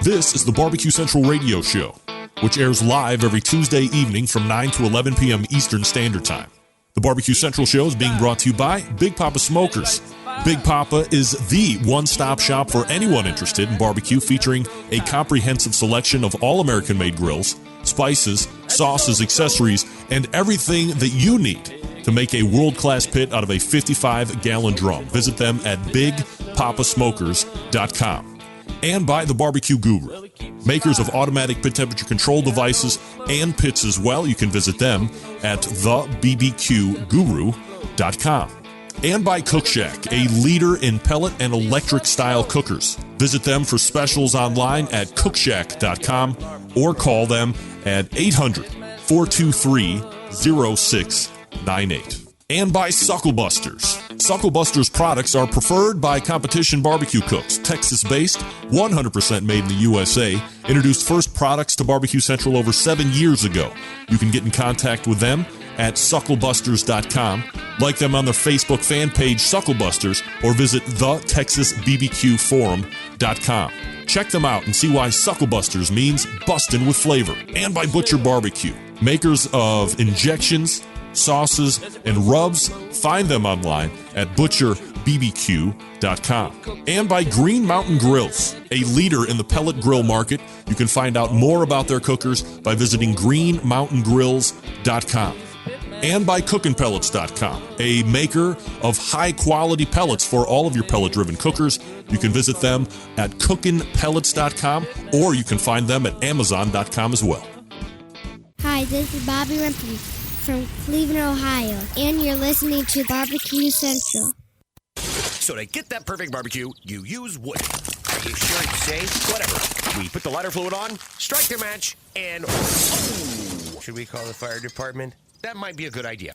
This is the Barbecue Central Radio Show, which airs live every Tuesday evening from 9 to 11 p.m. Eastern Standard Time. The Barbecue Central Show is being brought to you by Big Papa Smokers. Big Papa is the one-stop shop for anyone interested in barbecue, featuring a comprehensive selection of all American-made grills, spices, sauces, accessories, and everything that you need to make a world-class pit out of a 55-gallon drum. Visit them at BigPapaSmokers.com. And by the Barbecue Guru, makers of automatic pit temperature control devices and pits as well. You can visit them at thebbqguru.com. And by Cook Shack, a leader in pellet and electric style cookers. Visit them for specials online at cookshack.com or call them at 800-423-0698. And by Sucklebusters. Sucklebusters products are preferred by competition barbecue cooks. Texas-based, 100% made in the USA. Introduced first products to Barbecue Central over 7 years ago. You can get in contact with them at sucklebusters.com. Like them on their Facebook fan page, Sucklebusters, or visit thetexasbbqforum.com. Check them out and see why Sucklebusters means bustin' with flavor. And by Butcher Barbecue, makers of injections, sauces, and rubs. Find them online at butcherbbq.com. And by Green Mountain Grills, a leader in the pellet grill market. You can find out more about their cookers by visiting greenmountaingrills.com. And by cookinpellets.com, a maker of high-quality pellets for all of your pellet-driven cookers. You can visit them at cookinpellets.com, or you can find them at amazon.com as well. Hi, this is Bobby Rempe from Cleveland, Ohio, and you're listening to Barbecue Central. So to get that perfect barbecue, you use wood. Are you sure it's safe? Whatever. We put the lighter fluid on, strike the match, and... Oh! Should we call the fire department? That might be a good idea.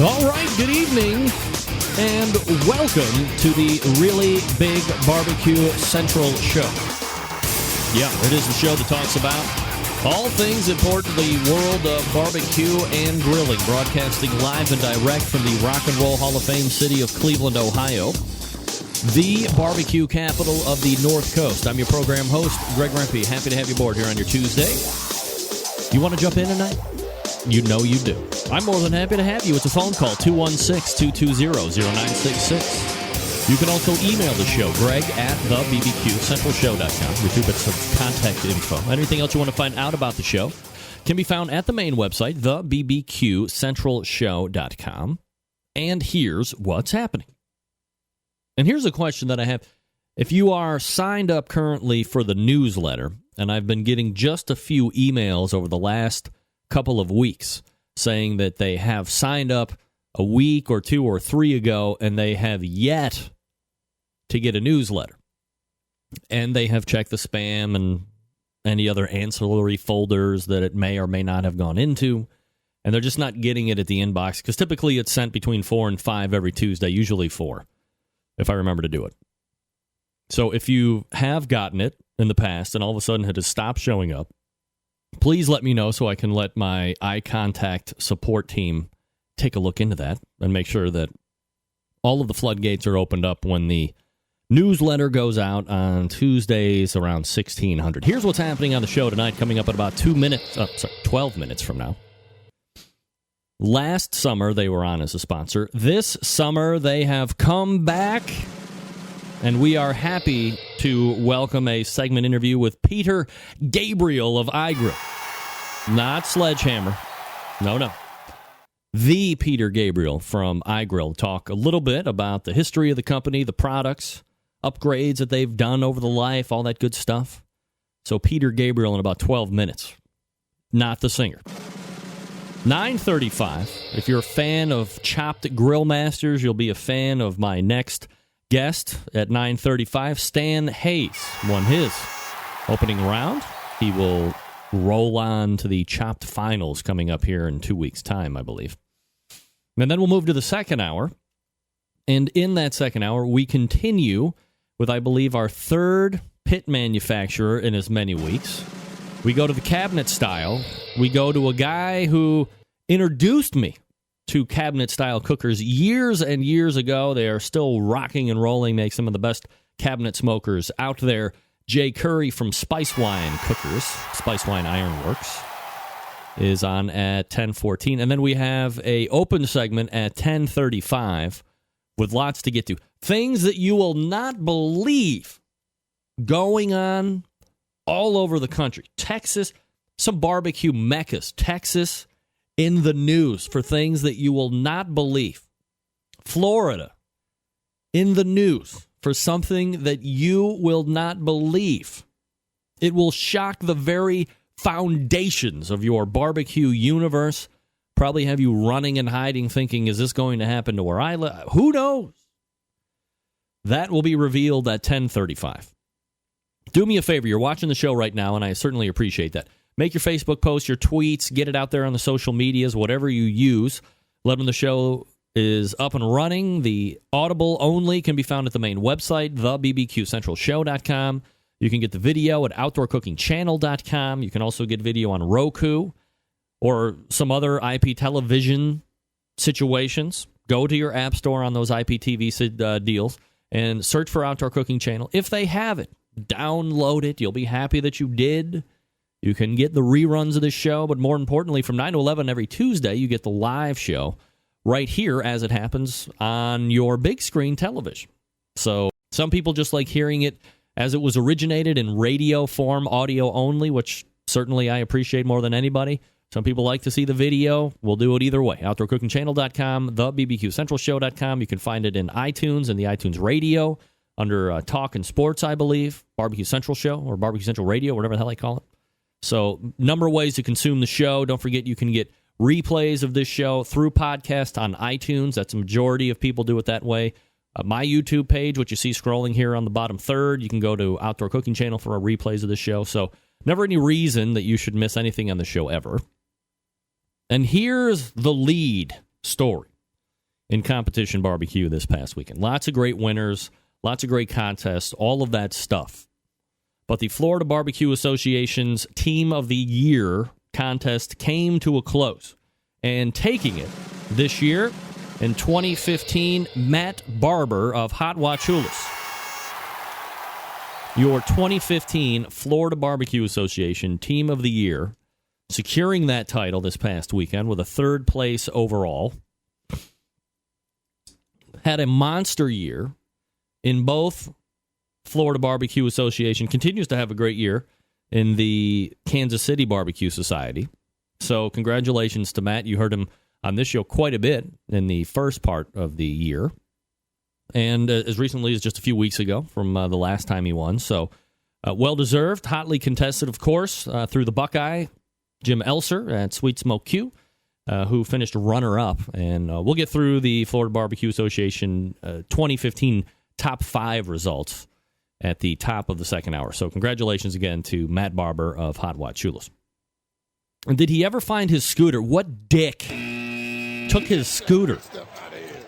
All right, good evening, and welcome to the Really Big Barbecue Central Show. Yeah, it is the show that talks about all things important to the world of barbecue and grilling, broadcasting live and direct from the Rock and Roll Hall of Fame city of Cleveland, Ohio, the barbecue capital of the North Coast. I'm your program host, Greg Rempe. Happy to have you aboard here on your Tuesday. You want to jump in tonight? You know you do. I'm more than happy to have you. It's a phone call, 216-220-0966. You can also email the show, Greg at thebbqcentralshow.com. Your 2 bits of contact info. Anything else you want to find out about the show can be found at the main website, thebbqcentralshow.com. And here's what's happening. And here's a question that I have. If you are signed up currently for the newsletter, and I've been getting just a few emails over the last couple of weeks saying that they have signed up a week or 2 or 3 ago and they have yet to get a newsletter. And they have checked the spam and any other ancillary folders that it may or may not have gone into. And they're just not getting it at the inbox because typically it's sent between 4 and 5 every Tuesday, usually 4, if I remember to do it. So if you have gotten it in the past and all of a sudden it has stopped showing up, please let me know so I can let my eye contact support team take a look into that and make sure that all of the floodgates are opened up when the newsletter goes out on Tuesdays around 1600. Here's what's happening on the show tonight, coming up in about 12 minutes from now. Last summer, they were on as a sponsor. This summer, they have come back, and we are happy to welcome a segment interview with Peter Gabriel of iGrill. Not Sledgehammer. No. The Peter Gabriel from iGrill. Talk a little bit about the history of the company, the products, upgrades that they've done over the life, all that good stuff. So Peter Gabriel in about 12 minutes. Not the singer. 9:35. If you're a fan of Chopped Grill Masters, you'll be a fan of my next guest at 9:35. Stan Hayes won his opening round. He will roll on to the Chopped Finals coming up here in 2 weeks' time, I believe. And then we'll move to the second hour. And in that second hour, we continue with, I believe, our third pit manufacturer in as many weeks. We go to the cabinet style. We go to a guy who introduced me to cabinet-style cookers years and years ago. They are still rocking and rolling, make some of the best cabinet smokers out there. Jay Curry from Spice Wine Cookers, Spice Wine Iron Works, is on at 10:14. And then we have a open segment at 10:35 with lots to get to. Things that you will not believe going on all over the country. Texas, some barbecue meccas. Texas in the news for things that you will not believe. Florida in the news for something that you will not believe. It will shock the very foundations of your barbecue universe. Probably have you running and hiding thinking, is this going to happen to where I live? Who knows? That will be revealed at 10:35. Do me a favor. You're watching the show right now, and I certainly appreciate that. Make your Facebook posts, your tweets, get it out there on the social medias, whatever you use. Let them know the show is up and running. The Audible only can be found at the main website, thebbqcentralshow.com. You can get the video at outdoorcookingchannel.com. You can also get video on Roku or some other IP television situations. Go to your app store on those IPTV deals and search for Outdoor Cooking Channel. If they have it, download it. You'll be happy that you did. You can get the reruns of this show, but more importantly, from 9 to 11 every Tuesday, you get the live show right here as it happens on your big screen television. So some people just like hearing it as it was originated in radio form, audio only, which certainly I appreciate more than anybody. Some people like to see the video. We'll do it either way. OutdoorCookingChannel.com, thebbqcentralshow.com. You can find it in iTunes and the iTunes Radio under Talk and Sports, I believe. Barbecue Central Show or Barbecue Central Radio, whatever the hell I call it. So, number of ways to consume the show. Don't forget you can get replays of this show through podcast on iTunes. That's a majority of people do it that way. My YouTube page, which you see scrolling here on the bottom third, you can go to Outdoor Cooking Channel for our replays of the show. So, never any reason that you should miss anything on the show ever. And here's the lead story in competition barbecue this past weekend. Lots of great winners, lots of great contests, all of that stuff. But the Florida Barbecue Association's Team of the Year contest came to a close. And taking it this year, in 2015, Matt Barber of Hot Wachulas. Your 2015 Florida Barbecue Association Team of the Year, securing that title this past weekend with a third place overall. Had a monster year in both Florida Barbecue Association, continues to have a great year in the Kansas City Barbecue Society. So congratulations to Matt. You heard him on this show quite a bit in the first part of the year. And as recently as just a few weeks ago from the last time he won. So well-deserved, hotly contested, of course, through the Buckeye, Jim Elser at Sweet Smoke Q, who finished runner-up. And we'll get through the Florida Barbecue Association 2015 top 5 results at the top of the second hour. So congratulations again to Matt Barber of Hot Wachulas. And did he ever find his scooter? What dick took his scooter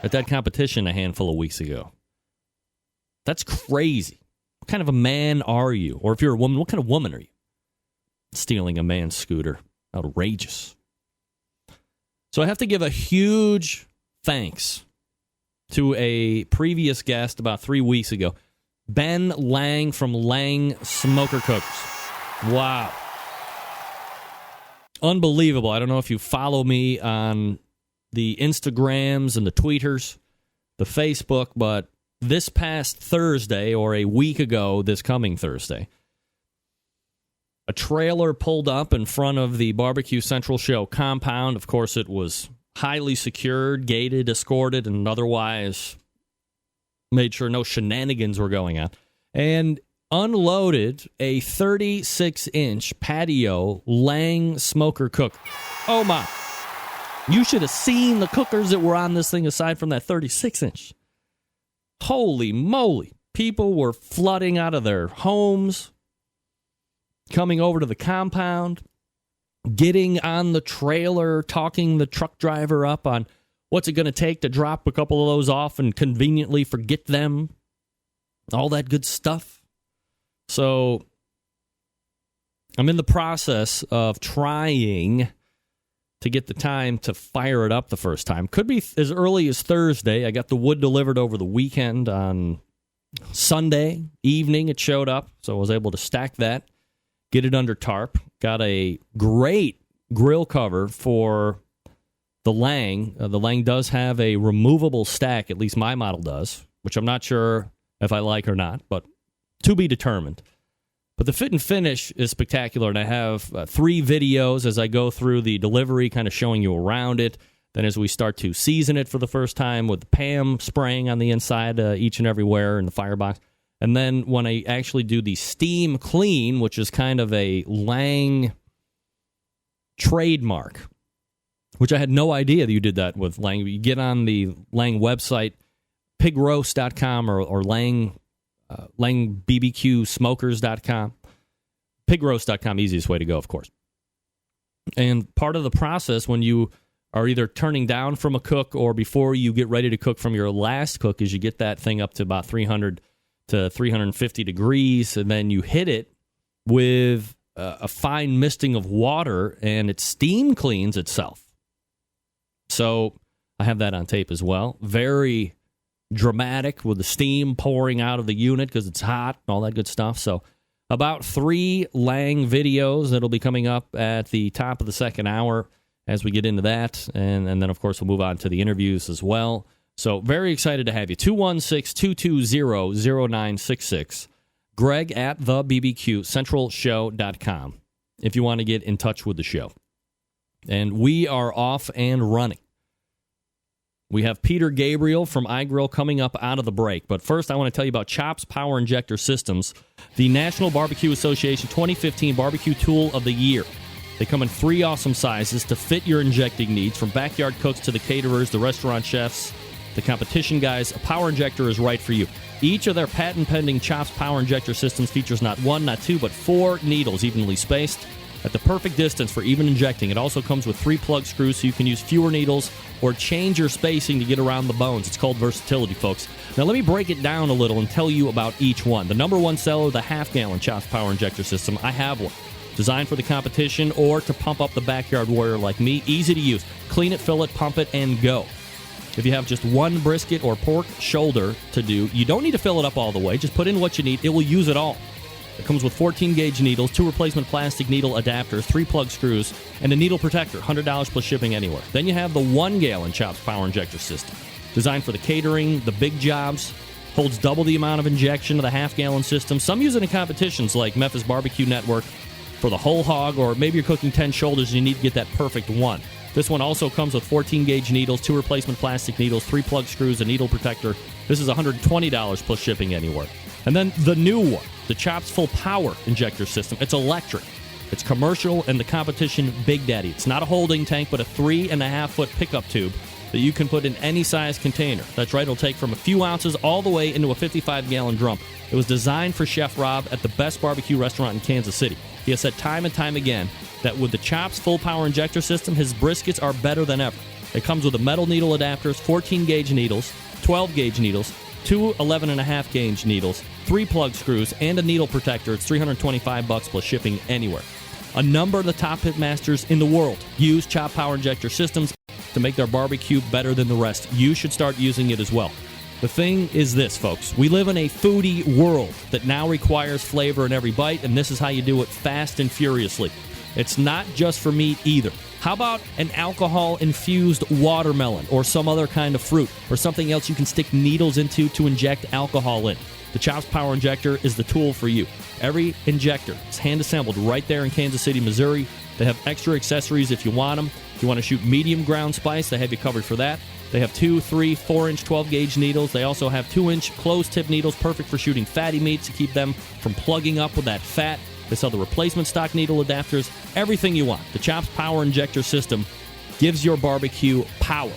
at that competition a handful of weeks ago? That's crazy. What kind of a man are you? Or if you're a woman, what kind of woman are you? Stealing a man's scooter. Outrageous. So I have to give a huge thanks to a previous guest about 3 weeks ago, Ben Lang from Lang Smoker Cookers. Wow. Unbelievable. I don't know if you follow me on the Instagrams and the Tweeters, the Facebook, but this past Thursday, or a week ago, this coming Thursday, a trailer pulled up in front of the Barbecue Central Show compound. Of course, it was highly secured, gated, escorted, and otherwise made sure no shenanigans were going on, and unloaded a 36-inch patio Lang smoker cooker. Oh, my. You should have seen the cookers that were on this thing aside from that 36-inch. Holy moly. People were flooding out of their homes, coming over to the compound. getting on the trailer, talking the truck driver up on what's it going to take to drop a couple of those off and conveniently forget them, all that good stuff. So I'm in the process of trying to get the time to fire it up the first time. Could be as early as Thursday. I got the wood delivered over the weekend. On Sunday evening it showed up, so I was able to stack that, get it under tarp. Got a great grill cover for the Lang. The Lang does have a removable stack, at least my model does, which I'm not sure if I like or not, but to be determined. But the fit and finish is spectacular, and I have 3 videos as I go through the delivery, kind of showing you around it. Then as we start to season it for the first time with the PAM spraying on the inside each and everywhere in the firebox. And then when I actually do the steam clean, which is kind of a Lang trademark, which I had no idea that you did that with Lang. You get on the Lang website, pigroast.com or Lang BBQsmokers.com. Pigroast.com, easiest way to go, of course. And part of the process when you are either turning down from a cook or before you get ready to cook from your last cook is you get that thing up to about 300 to 350 degrees, and then you hit it with a fine misting of water, and it steam cleans itself. So I have that on tape as well. Very dramatic with the steam pouring out of the unit because it's hot and all that good stuff. So about 3 Lang videos that'll be coming up at the top of the second hour as we get into that. And then, of course, we'll move on to the interviews as well. So very excited to have you. 216-220-0966. Greg at thebbqcentralshow.com if you want to get in touch with the show. And we are off and running. We have Peter Gabriel from iGrill coming up out of the break. But first, I want to tell you about Chops Power Injector Systems, the National Barbecue Association 2015 Barbecue Tool of the Year. They come in 3 awesome sizes to fit your injecting needs, from backyard cooks to the caterers, the restaurant chefs, the competition guys. A power injector is right for you. Each of their patent-pending Chops Power Injector Systems features not 1, not 2, but 4 needles evenly spaced at the perfect distance for even injecting. It also comes with 3 plug screws so you can use fewer needles or change your spacing to get around the bones. It's called versatility, folks. Now let me break it down a little and tell you about each one. The number 1 seller, the half-gallon Chops Power Injector System. I have one. Designed for the competition or to pump up the backyard warrior like me. Easy to use. Clean it, fill it, pump it, and go. If you have just 1 brisket or pork shoulder to do, you don't need to fill it up all the way. Just put in what you need. It will use it all. It comes with 14-gauge needles, 2 replacement plastic needle adapters, 3 plug screws, and a needle protector, $100 plus shipping anywhere. Then you have the 1-gallon Chops Power Injector System. Designed for the catering, the big jobs, holds double the amount of injection of the half-gallon system. Some use it in competitions like Memphis Barbecue Network for the whole hog, or maybe you're cooking 10 shoulders and you need to get that perfect one. This one also comes with 14-gauge needles, 2 replacement plastic needles, 3 plug screws, a needle protector. This is $120 plus shipping anywhere. And then the new one, the Chops Full Power Injector System. It's electric. It's commercial and the competition Big Daddy. It's not a holding tank, but a 3.5-foot pickup tube that you can put in any size container. That's right, it'll take from a few ounces all the way into a 55-gallon drum. It was designed for Chef Rob at the best barbecue restaurant in Kansas City. He has said time and time again that with the Chops Full Power Injector System, his briskets are better than ever. It comes with the metal needle adapters, 14-gauge needles, 12-gauge needles, 2 11.5-gauge needles, 3 plug screws, and a needle protector. It's $325 plus shipping anywhere. A number of the top hitmasters in the world use Chop Power Injector Systems to make their barbecue better than the rest. You should start using it as well. The thing is this, folks. We live in a foodie world that now requires flavor in every bite, and this is how you do it fast and furiously. It's not just for meat either. How about an alcohol-infused watermelon or some other kind of fruit or something else you can stick needles into to inject alcohol in? The Chops Power Injector is the tool for you. Every injector is hand-assembled right there in Kansas City, Missouri. They have extra accessories if you want them. If you want to shoot medium ground spice, they have you covered for that. They have 2, 3, 4-inch 12-gauge needles. They also have 2-inch closed-tip needles, perfect for shooting fatty meats to keep them from plugging up with that fat. They sell the replacement stock needle adapters, everything you want. The Chops Power Injector System gives your barbecue power.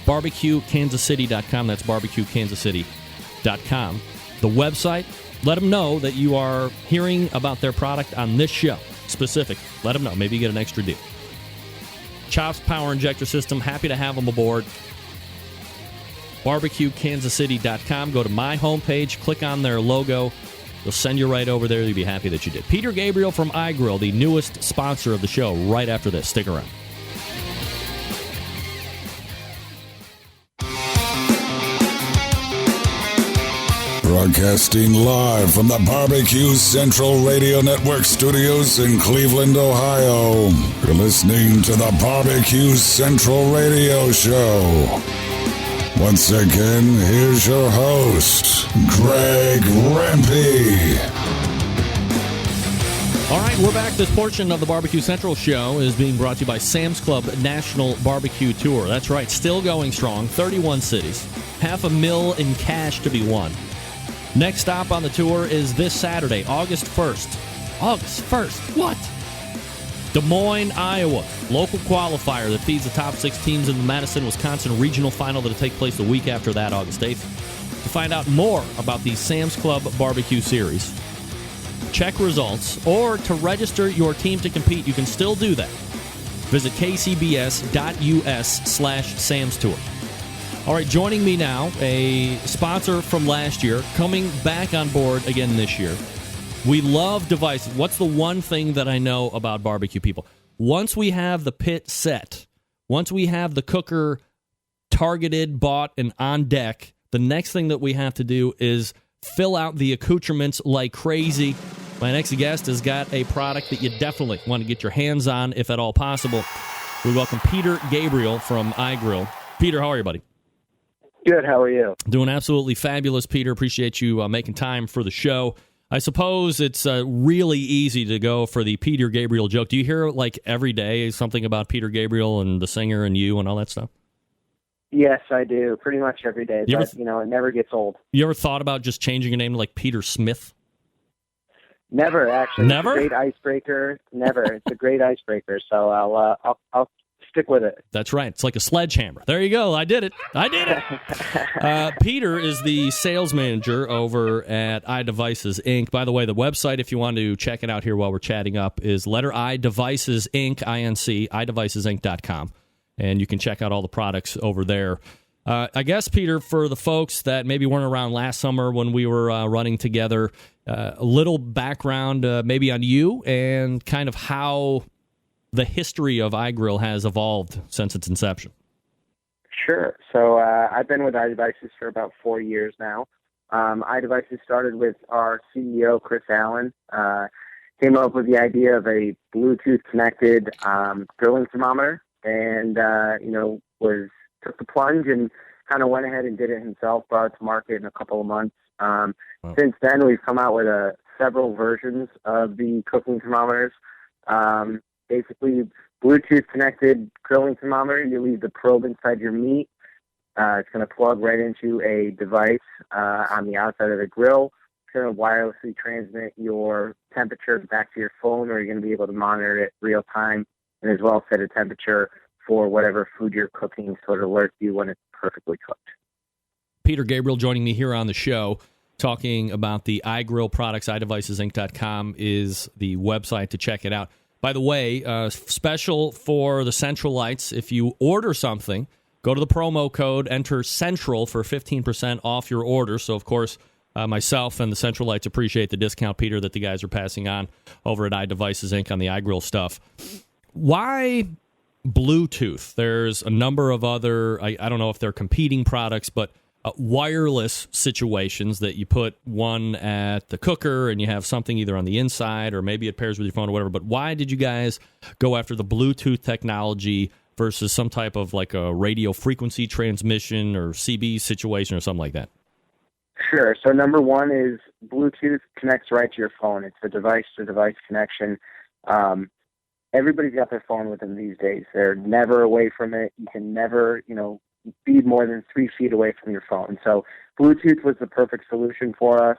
BarbecueKansasCity.com. That's BarbecueKansasCity.com. The website, let them know that you are hearing about their product on this show. specific, let them know. Maybe you get an extra deal. Chops Power Injector System, happy to have them aboard. BarbecueKansasCity.com. Go to my homepage, click on their logo. They'll send you right over there. You'll be happy that you did. Peter Gabriel from iGrill, the newest sponsor of the show, right after this. Stick around. Broadcasting live from the Barbecue Central Radio Network studios in Cleveland, Ohio. You're listening to the Barbecue Central Radio Show. Once again, here's your host, Greg Rempe. All right, we're back. This portion of the Barbecue Central Show is being brought to you by Sam's Club National Barbecue Tour. That's right, still going strong, 31 cities, $500,000 in cash to be won. Next stop on the tour is this Saturday, August 1st. August 1st? What? Des Moines, Iowa. Local qualifier that feeds the top 6 teams in the Madison, Wisconsin regional final that will take place the week after that, August 8th. To find out more about the Sam's Club Barbecue Series, check results, or to register your team to compete, you can still do that. Visit kcbs.us/Sam's Tour. All right, joining me now, a sponsor from last year, coming back on board again this year. We love devices. What's the one thing that I know about barbecue people? Once we have the pit set, once we have the cooker targeted, bought, and on deck, the next thing that we have to do is fill out the accoutrements like crazy. My next guest has got a product that you definitely want to get your hands on, if at all possible. We welcome Peter Gabriel from iGrill. Peter, how are you, buddy? Good. How are you? Doing absolutely fabulous, Peter. Appreciate you making time for the show. I suppose it's really easy to go for the Peter Gabriel joke. Do you hear like every day something about Peter Gabriel and the singer and you and all that stuff? Yes, I do. Pretty much every day. But, it never gets old. You ever thought about just changing your name to like Peter Smith? Never, actually. Never? It's a great icebreaker. Never. It's a great icebreaker. So I'll stick with it. That's right. It's like a sledgehammer. There you go. I did it. Peter is the sales manager over at iDevices Inc. By the way, the website, if you want to check it out here while we're chatting up, is letter I, Devices Inc., INC, iDevicesinc.com. And you can check out all the products over there. I guess, Peter, for the folks that maybe weren't around last summer when we were running together, a little background maybe on you and kind of how the history of iGrill has evolved since its inception. Sure. So I've been with iDevices for about 4 years now. iDevices started with our CEO, Chris Allen. Came up with the idea of a Bluetooth-connected grilling thermometer, and took the plunge and kind of went ahead and did it himself. Brought it to market in a couple of months. Wow. Since then, we've come out with several versions of the cooking thermometers. Basically, Bluetooth-connected grilling thermometer. You leave the probe inside your meat. It's going to plug right into a device on the outside of the grill. It's going to wirelessly transmit your temperature back to your phone, or you're going to be able to monitor it real time and as well set a temperature for whatever food you're cooking so it alerts you when it's perfectly cooked. Peter Gabriel joining me here on the show, talking about the iGrill products. iDevicesinc.com is the website to check it out. By the way, special for the Centralites, if you order something, go to the promo code, enter Central for 15% off your order. So, of course, myself and the Centralites appreciate the discount, Peter, that the guys are passing on over at iDevices Inc. on the iGrill stuff. Why Bluetooth? There's a number of other, I don't know if they're competing products, but wireless situations that you put one at the cooker and you have something either on the inside or maybe it pairs with your phone or whatever. But why did you guys go after the Bluetooth technology versus some type of like a radio frequency transmission or CB situation or something like that? Sure. So number one is Bluetooth connects right to your phone. It's a device-to-device connection. Everybody's got their phone with them these days. They're never away from it. You can never, be more than 3 feet away from your phone. So Bluetooth was the perfect solution for us.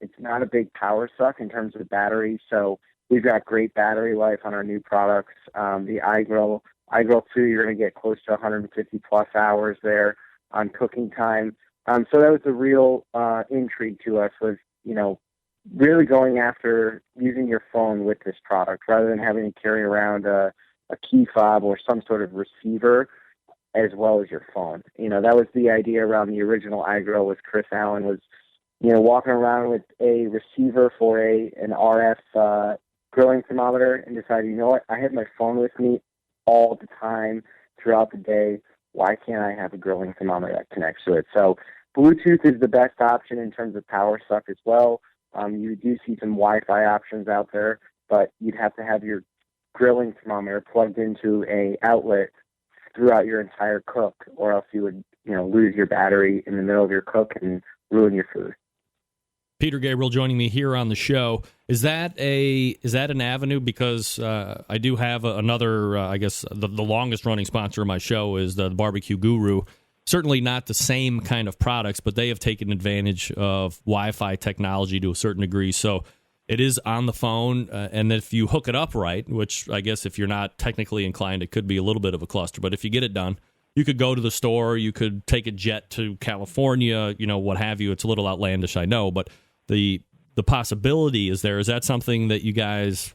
It's not a big power suck in terms of battery, so we've got great battery life on our new products. The iGrill 2, you're going to get close to 150 plus hours there on cooking time. So that was the real intrigue to us was, really going after using your phone with this product rather than having to carry around a key fob or some sort of receiver as well as your phone. That was the idea around the original iGrill with Chris Allen was, walking around with a receiver for an RF grilling thermometer and deciding, you know what, I have my phone with me all the time throughout the day. Why can't I have a grilling thermometer that connects to it? So Bluetooth is the best option in terms of power suck as well. You do see some Wi-Fi options out there, but you'd have to have your grilling thermometer plugged into a outlet throughout your entire cook, or else you would, lose your battery in the middle of your cook and ruin your food. Peter Gabriel joining me here on the show. Is that an avenue? Because I do have another, I guess, the longest running sponsor of my show is the Barbecue Guru. Certainly not the same kind of products, but they have taken advantage of Wi-Fi technology to a certain degree. So it is on the phone, and if you hook it up right, which I guess if you're not technically inclined, it could be a little bit of a cluster. But if you get it done, you could go to the store, you could take a jet to California, what have you. It's a little outlandish, I know, but the possibility is there. Is that something that you guys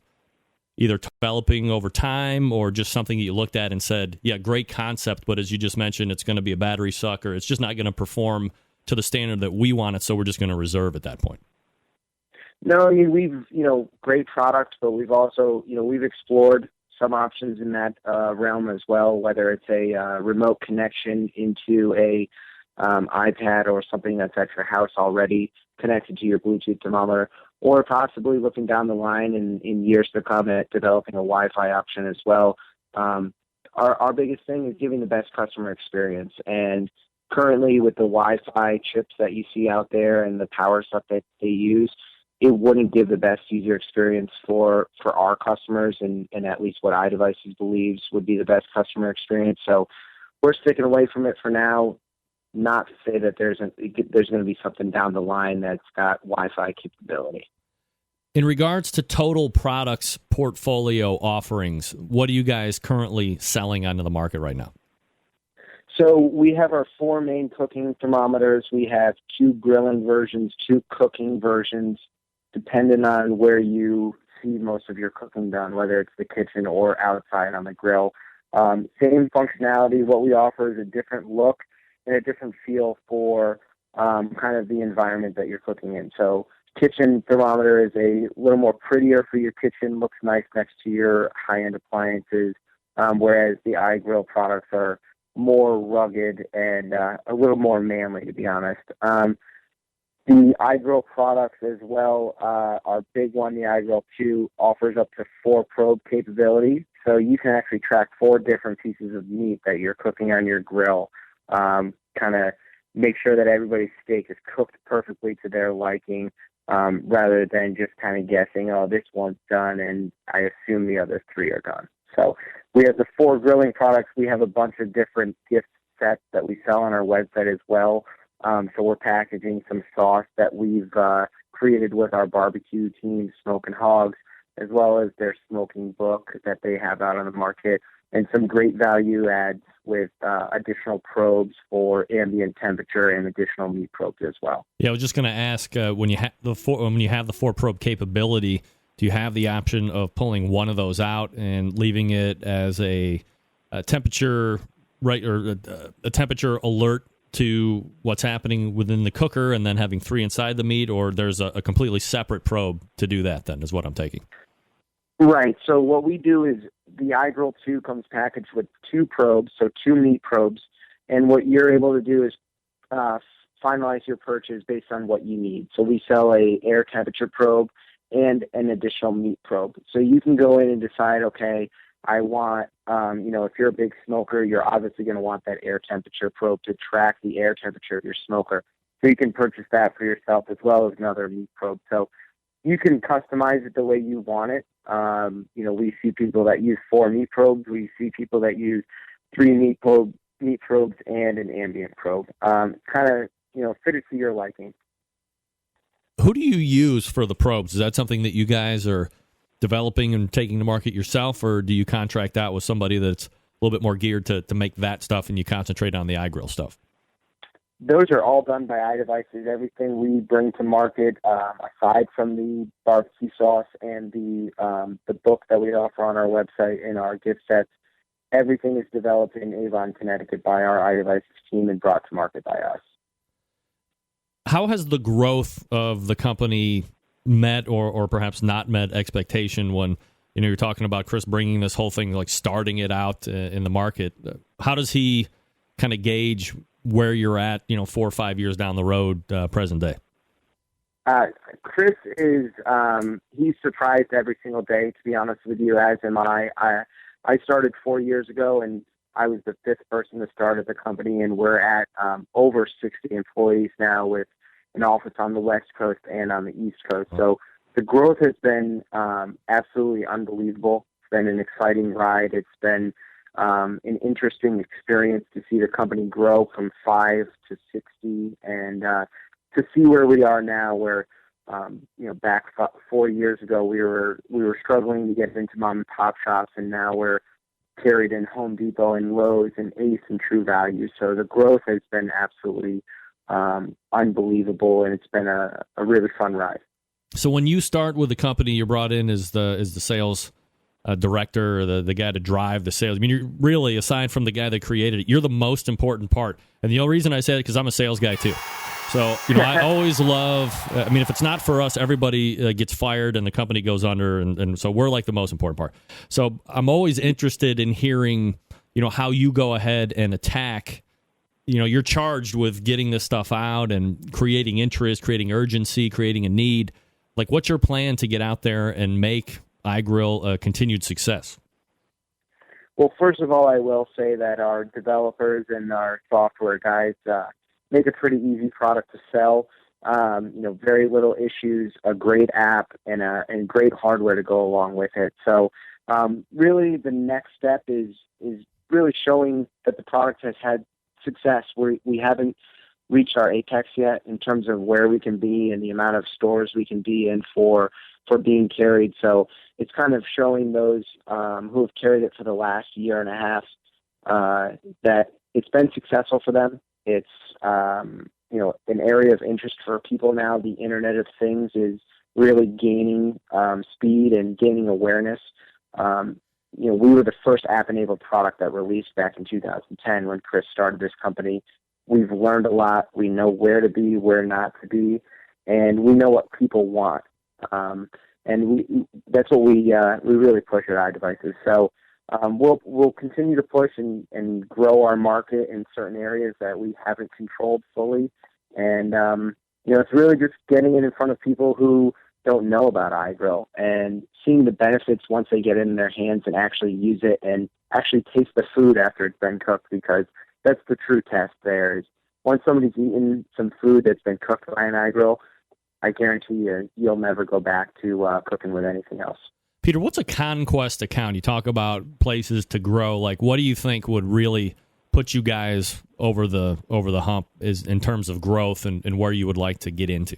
either developing over time or just something that you looked at and said, yeah, great concept, but as you just mentioned, it's going to be a battery sucker. It's just not going to perform to the standard that we want it, so we're just going to reserve at that point? No, I mean, we've, great products, but we've also, we've explored some options in that realm as well, whether it's a remote connection into a iPad or something that's at your house already connected to your Bluetooth thermometer, or possibly looking down the line in years to come at developing a Wi-Fi option as well. Our biggest thing is giving the best customer experience. And currently with the Wi-Fi chips that you see out there and the power stuff that they use, it wouldn't give the best user experience for our customers and at least what iDevices believes would be the best customer experience. So we're sticking away from it for now. Not to say that there's going to be something down the line that's got Wi-Fi capability. In regards to Total Products portfolio offerings, what are you guys currently selling onto the market right now? So we have our 4 main cooking thermometers. We have 2 grilling versions, 2 cooking versions, depending on where you see most of your cooking done, whether it's the kitchen or outside on the grill. Same functionality. What we offer is a different look and a different feel for kind of the environment that you're cooking in. So kitchen thermometer is a little more prettier for your kitchen, looks nice next to your high-end appliances, whereas the iGrill products are more rugged and a little more manly, to be honest. The iGrill products as well, our big one, the iGrill 2, offers up to 4 probe capability. So you can actually track 4 different pieces of meat that you're cooking on your grill. Kind of make sure that everybody's steak is cooked perfectly to their liking, rather than just kind of guessing, oh, this one's done, and I assume the other 3 are done. So we have the 4 grilling products. We have a bunch of different gift sets that we sell on our website as well. So we're packaging some sauce that we've created with our barbecue team, Smoking Hogs, as well as their smoking book that they have out on the market, and some great value adds with additional probes for ambient temperature and additional meat probes as well. Yeah, I was just going to ask, when you have the 4 probe capability, do you have the option of pulling one of those out and leaving it as a temperature or a temperature alert to what's happening within the cooker, and then having 3 inside the meat, or there's a completely separate probe to do that? Then is what I'm taking. Right. So what we do is the iGrill 2 comes packaged with 2 probes, so 2 meat probes, and what you're able to do is finalize your purchase based on what you need. So we sell a air temperature probe and an additional meat probe. So you can go in and decide, okay, I want, if you're a big smoker, you're obviously going to want that air temperature probe to track the air temperature of your smoker. So you can purchase that for yourself as well as another meat probe. So you can customize it the way you want it. We see people that use 4 meat probes. We see people that use 3 meat probes and an ambient probe. Kind of, fit it to your liking. Who do you use for the probes? Is that something that you guys are developing and taking to market yourself, or do you contract out with somebody that's a little bit more geared to make that stuff and you concentrate on the iGrill stuff? those are all done by iDevices. Everything we bring to market, aside from the barbecue sauce and the book that we offer on our website and our gift sets, everything is developed in Avon, Connecticut by our iDevices team and brought to market by us. How has the growth of the company met or perhaps not met expectation when, you're talking about Chris bringing this whole thing, like starting it out in the market? How does he kind of gauge where you're at, 4 or 5 years down the road, present day? Chris is, he's surprised every single day, to be honest with you, as am I. I started 4 years ago, and I was the 5th person to start at the company, and we're at over 60 employees now with an office on the West Coast and on the East Coast. So the growth has been absolutely unbelievable. It's been an exciting ride. It's been an interesting experience to see the company grow from 5 to 60 and to see where we are now, where back 4 years ago we were struggling to get into mom and pop shops, and now we're carried in Home Depot and Lowe's and Ace and True Value. So the growth has been absolutely unbelievable, and it's been a really fun ride. So when you start with the company, you're brought in as the sales director, or the guy to drive the sales. I mean, you're really, aside from the guy that created it, you're the most important part. And the only reason I say it because I'm a sales guy too. So, I always love, if it's not for us, everybody gets fired and the company goes under. And so we're like the most important part. So I'm always interested in hearing, how you go ahead and attack. You're charged with getting this stuff out and creating interest, creating urgency, creating a need. Like, what's your plan to get out there and make iGrill a continued success? Well, first of all, I will say that our developers and our software guys make a pretty easy product to sell. Very little issues, a great app, and great hardware to go along with it. So really the next step is really showing that the product has had success. We haven't reached our apex yet in terms of where we can be and the amount of stores we can be in for being carried. So it's kind of showing those who have carried it for the last year and a half that it's been successful for them. It's an area of interest for people now. The Internet of Things is really gaining speed and gaining awareness. We were the first app-enabled product that released back in 2010 when Chris started this company. We've learned a lot. We know where to be, where not to be, and we know what people want. That's what we really push at iDevices. So we'll continue to push and grow our market in certain areas that we haven't controlled fully. And, it's really just getting it in front of people who don't know about iGrill and seeing the benefits once they get it in their hands and actually use it and actually taste the food after it's been cooked, because that's the true test there. Is once somebody's eaten some food that's been cooked by an iGrill, I guarantee you'll never go back to cooking with anything else. Peter, what's a conquest account? You talk about places to grow. Like, what do you think would really put you guys over the hump is in terms of growth and where you would like to get into?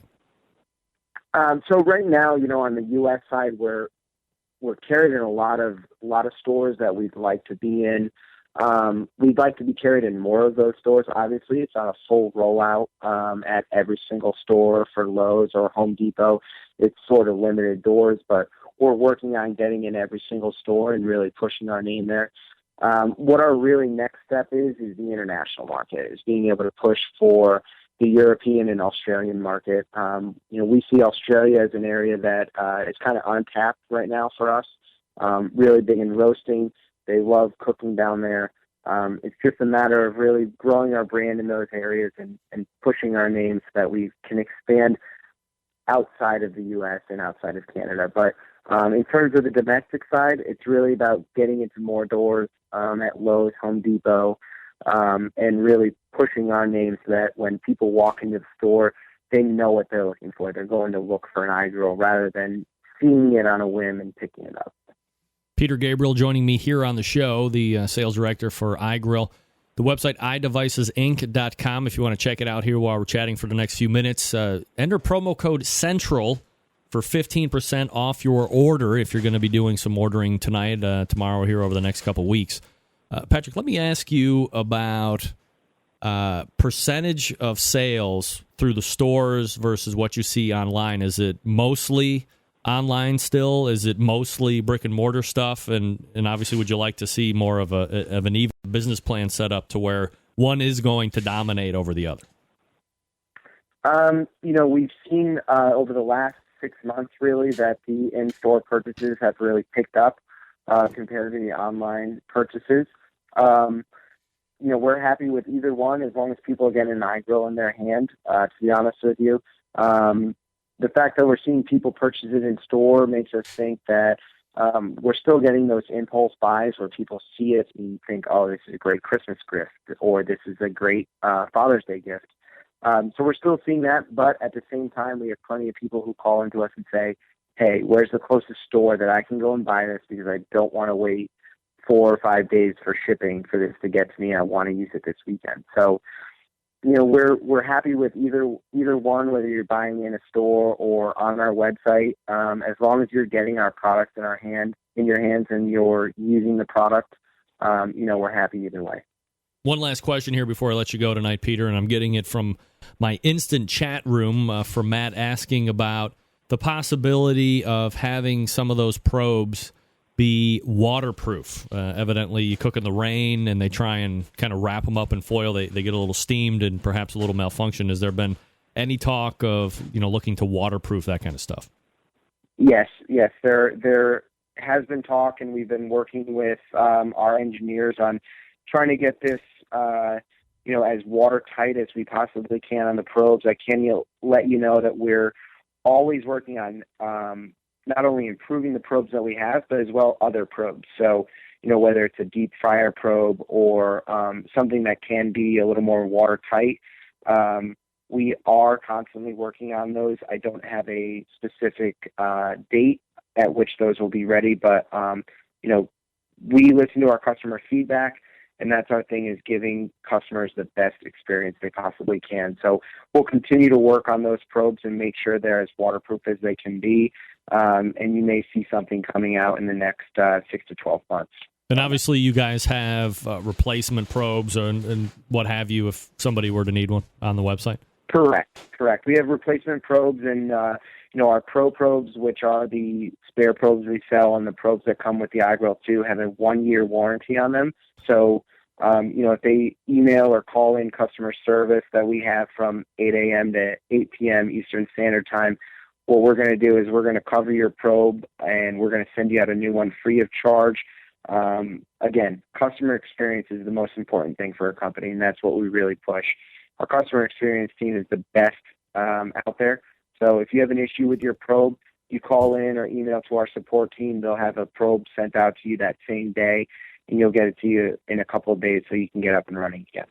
So right now, on the U.S. side, we're carried in a lot of stores that we'd like to be in. We'd like to be carried in more of those stores. Obviously, it's on a full rollout at every single store for Lowe's or Home Depot. It's sort of limited doors, but we're working on getting in every single store and really pushing our name there. What our really next step is the international market, is being able to push for the European and Australian market. We see Australia as an area that is kind of untapped right now for us, really big in roasting. They love cooking down there. It's just a matter of really growing our brand in those areas and pushing our names so that we can expand outside of the U.S. and outside of Canada. But in terms of the domestic side, it's really about getting into more doors at Lowe's, Home Depot, and really pushing our name so that when people walk into the store, they know what they're looking for. They're going to look for an iGrill rather than seeing it on a whim and picking it up. Peter Gabriel joining me here on the show, the sales director for iGrill. The website, iDevicesinc.com, if you want to check it out here while we're chatting for the next few minutes. Enter promo code CENTRAL for 15% off your order if you're going to be doing some ordering tonight, tomorrow, here over the next couple weeks. Patrick, let me ask you about percentage of sales through the stores versus what you see online? Is it mostly online still? Is it mostly brick and mortar stuff? And obviously, would you like to see more of an even business plan set up to where one is going to dominate over the other? We've seen over the last 6 months really that the in-store purchases have really picked up compared to the online purchases. We're happy with either one as long as people are getting an iGrill in their hand, to be honest with you. The fact that we're seeing people purchase it in store makes us think that we're still getting those impulse buys where people see it and think, oh, this is a great Christmas gift, or this is a great Father's Day gift. So we're still seeing that, but at the same time, we have plenty of people who call into us and say, hey, where's the closest store that I can go and buy this because I don't want to wait 4 or 5 days for shipping for this to get to me. I want to use it this weekend. So, we're happy with either one, whether you're buying in a store or on our website. As long as you're getting our product in your hands and you're using the product, we're happy either way. One last question here before I let you go tonight, Peter, and I'm getting it from my instant chat room from Matt asking about the possibility of having some of those probes be waterproof. Evidently, you cook in the rain and they try and kind of wrap them up in foil. They get a little steamed and perhaps a little malfunction. Has there been any talk of looking to waterproof that kind of stuff? Yes. There has been talk, and we've been working with our engineers on trying to get this as watertight as we possibly can on the probes. I can let you know that we're always working on not only improving the probes that we have, but as well other probes. So, whether it's a deep fryer probe or something that can be a little more watertight, we are constantly working on those. I don't have a specific date at which those will be ready, but, we listen to our customer feedback, and that's our thing, is giving customers the best experience they possibly can. So we'll continue to work on those probes and make sure they're as waterproof as they can be. And you may see something coming out in the next 6 to 12 months. And obviously you guys have replacement probes and what have you if somebody were to need one on the website? Correct. We have replacement probes and, our Pro probes, which are the spare probes we sell, and the probes that come with the iGrill 2 have a 1-year warranty on them. So, if they email or call in customer service that we have from 8 a.m. to 8 p.m. Eastern Standard Time, what we're going to do is we're going to cover your probe and we're going to send you out a new one free of charge. Again, customer experience is the most important thing for a company, and that's what we really push. Our customer experience team is the best out there. So if you have an issue with your probe, you call in or email to our support team. They'll have a probe sent out to you that same day, and you'll get it to you in a couple of days so you can get up and running again.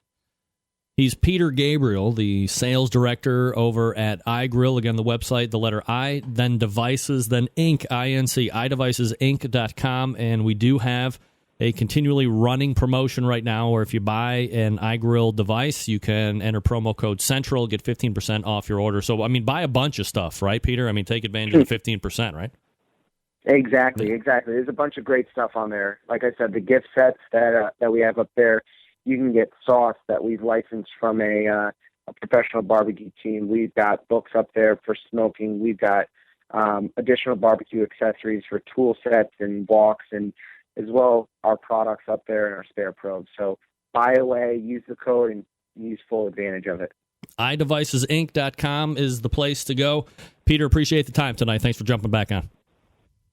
He's Peter Gabriel, the sales director over at iGrill. Again, the website, the letter I, then devices, then Inc., I-N-C, iDevicesInc.com. And we do have a continually running promotion right now where if you buy an iGrill device, you can enter promo code CENTRAL, get 15% off your order. So, buy a bunch of stuff, right, Peter? Take advantage of the 15%, right? Exactly. There's a bunch of great stuff on there. Like I said, the gift sets that we have up there, you can get sauce that we've licensed from a professional barbecue team. We've got books up there for smoking. We've got additional barbecue accessories for tool sets and walks, and as well our products up there and our spare probes. So buy away, use the code, and use full advantage of it. iDevicesinc.com is the place to go. Peter, appreciate the time tonight. Thanks for jumping back on.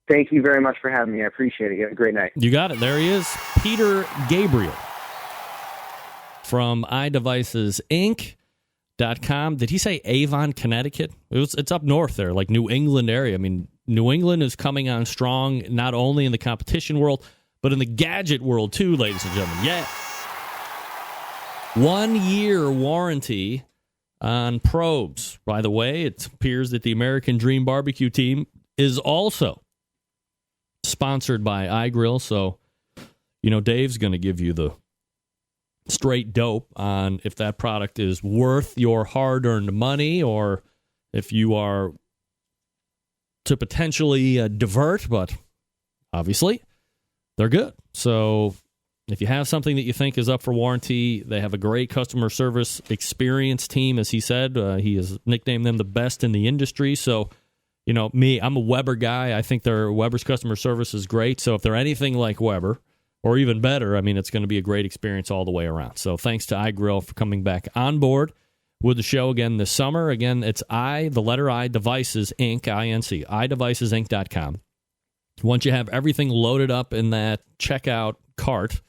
Thank you very much for having me. I appreciate it. You have a great night. You got it. There he is, Peter Gabriel from iDevicesinc.com. Did he say Avon, Connecticut? It's up north there, like New England area. New England is coming on strong, not only in the competition world, but in the gadget world too, ladies and gentlemen. Yeah. 1-year warranty on probes. By the way, it appears that the American Dream Barbecue team is also sponsored by iGrill, so Dave's going to give you the straight dope on if that product is worth your hard-earned money or if you are to potentially divert, but obviously they're good. So If you have something that you think is up for warranty, they have a great customer service experience team, as he said. He has nicknamed them the best in the industry. So, you know, I'm a Weber guy. I think Weber's customer service is great. So if they're anything like Weber, or even better, I mean, it's going to be a great experience all the way around. So thanks to iGrill for coming back on board with the show again this summer. Again, it's the letter I, Devices, Inc., I-N-C, iDevicesinc.com. Once you have everything loaded up in that checkout cart,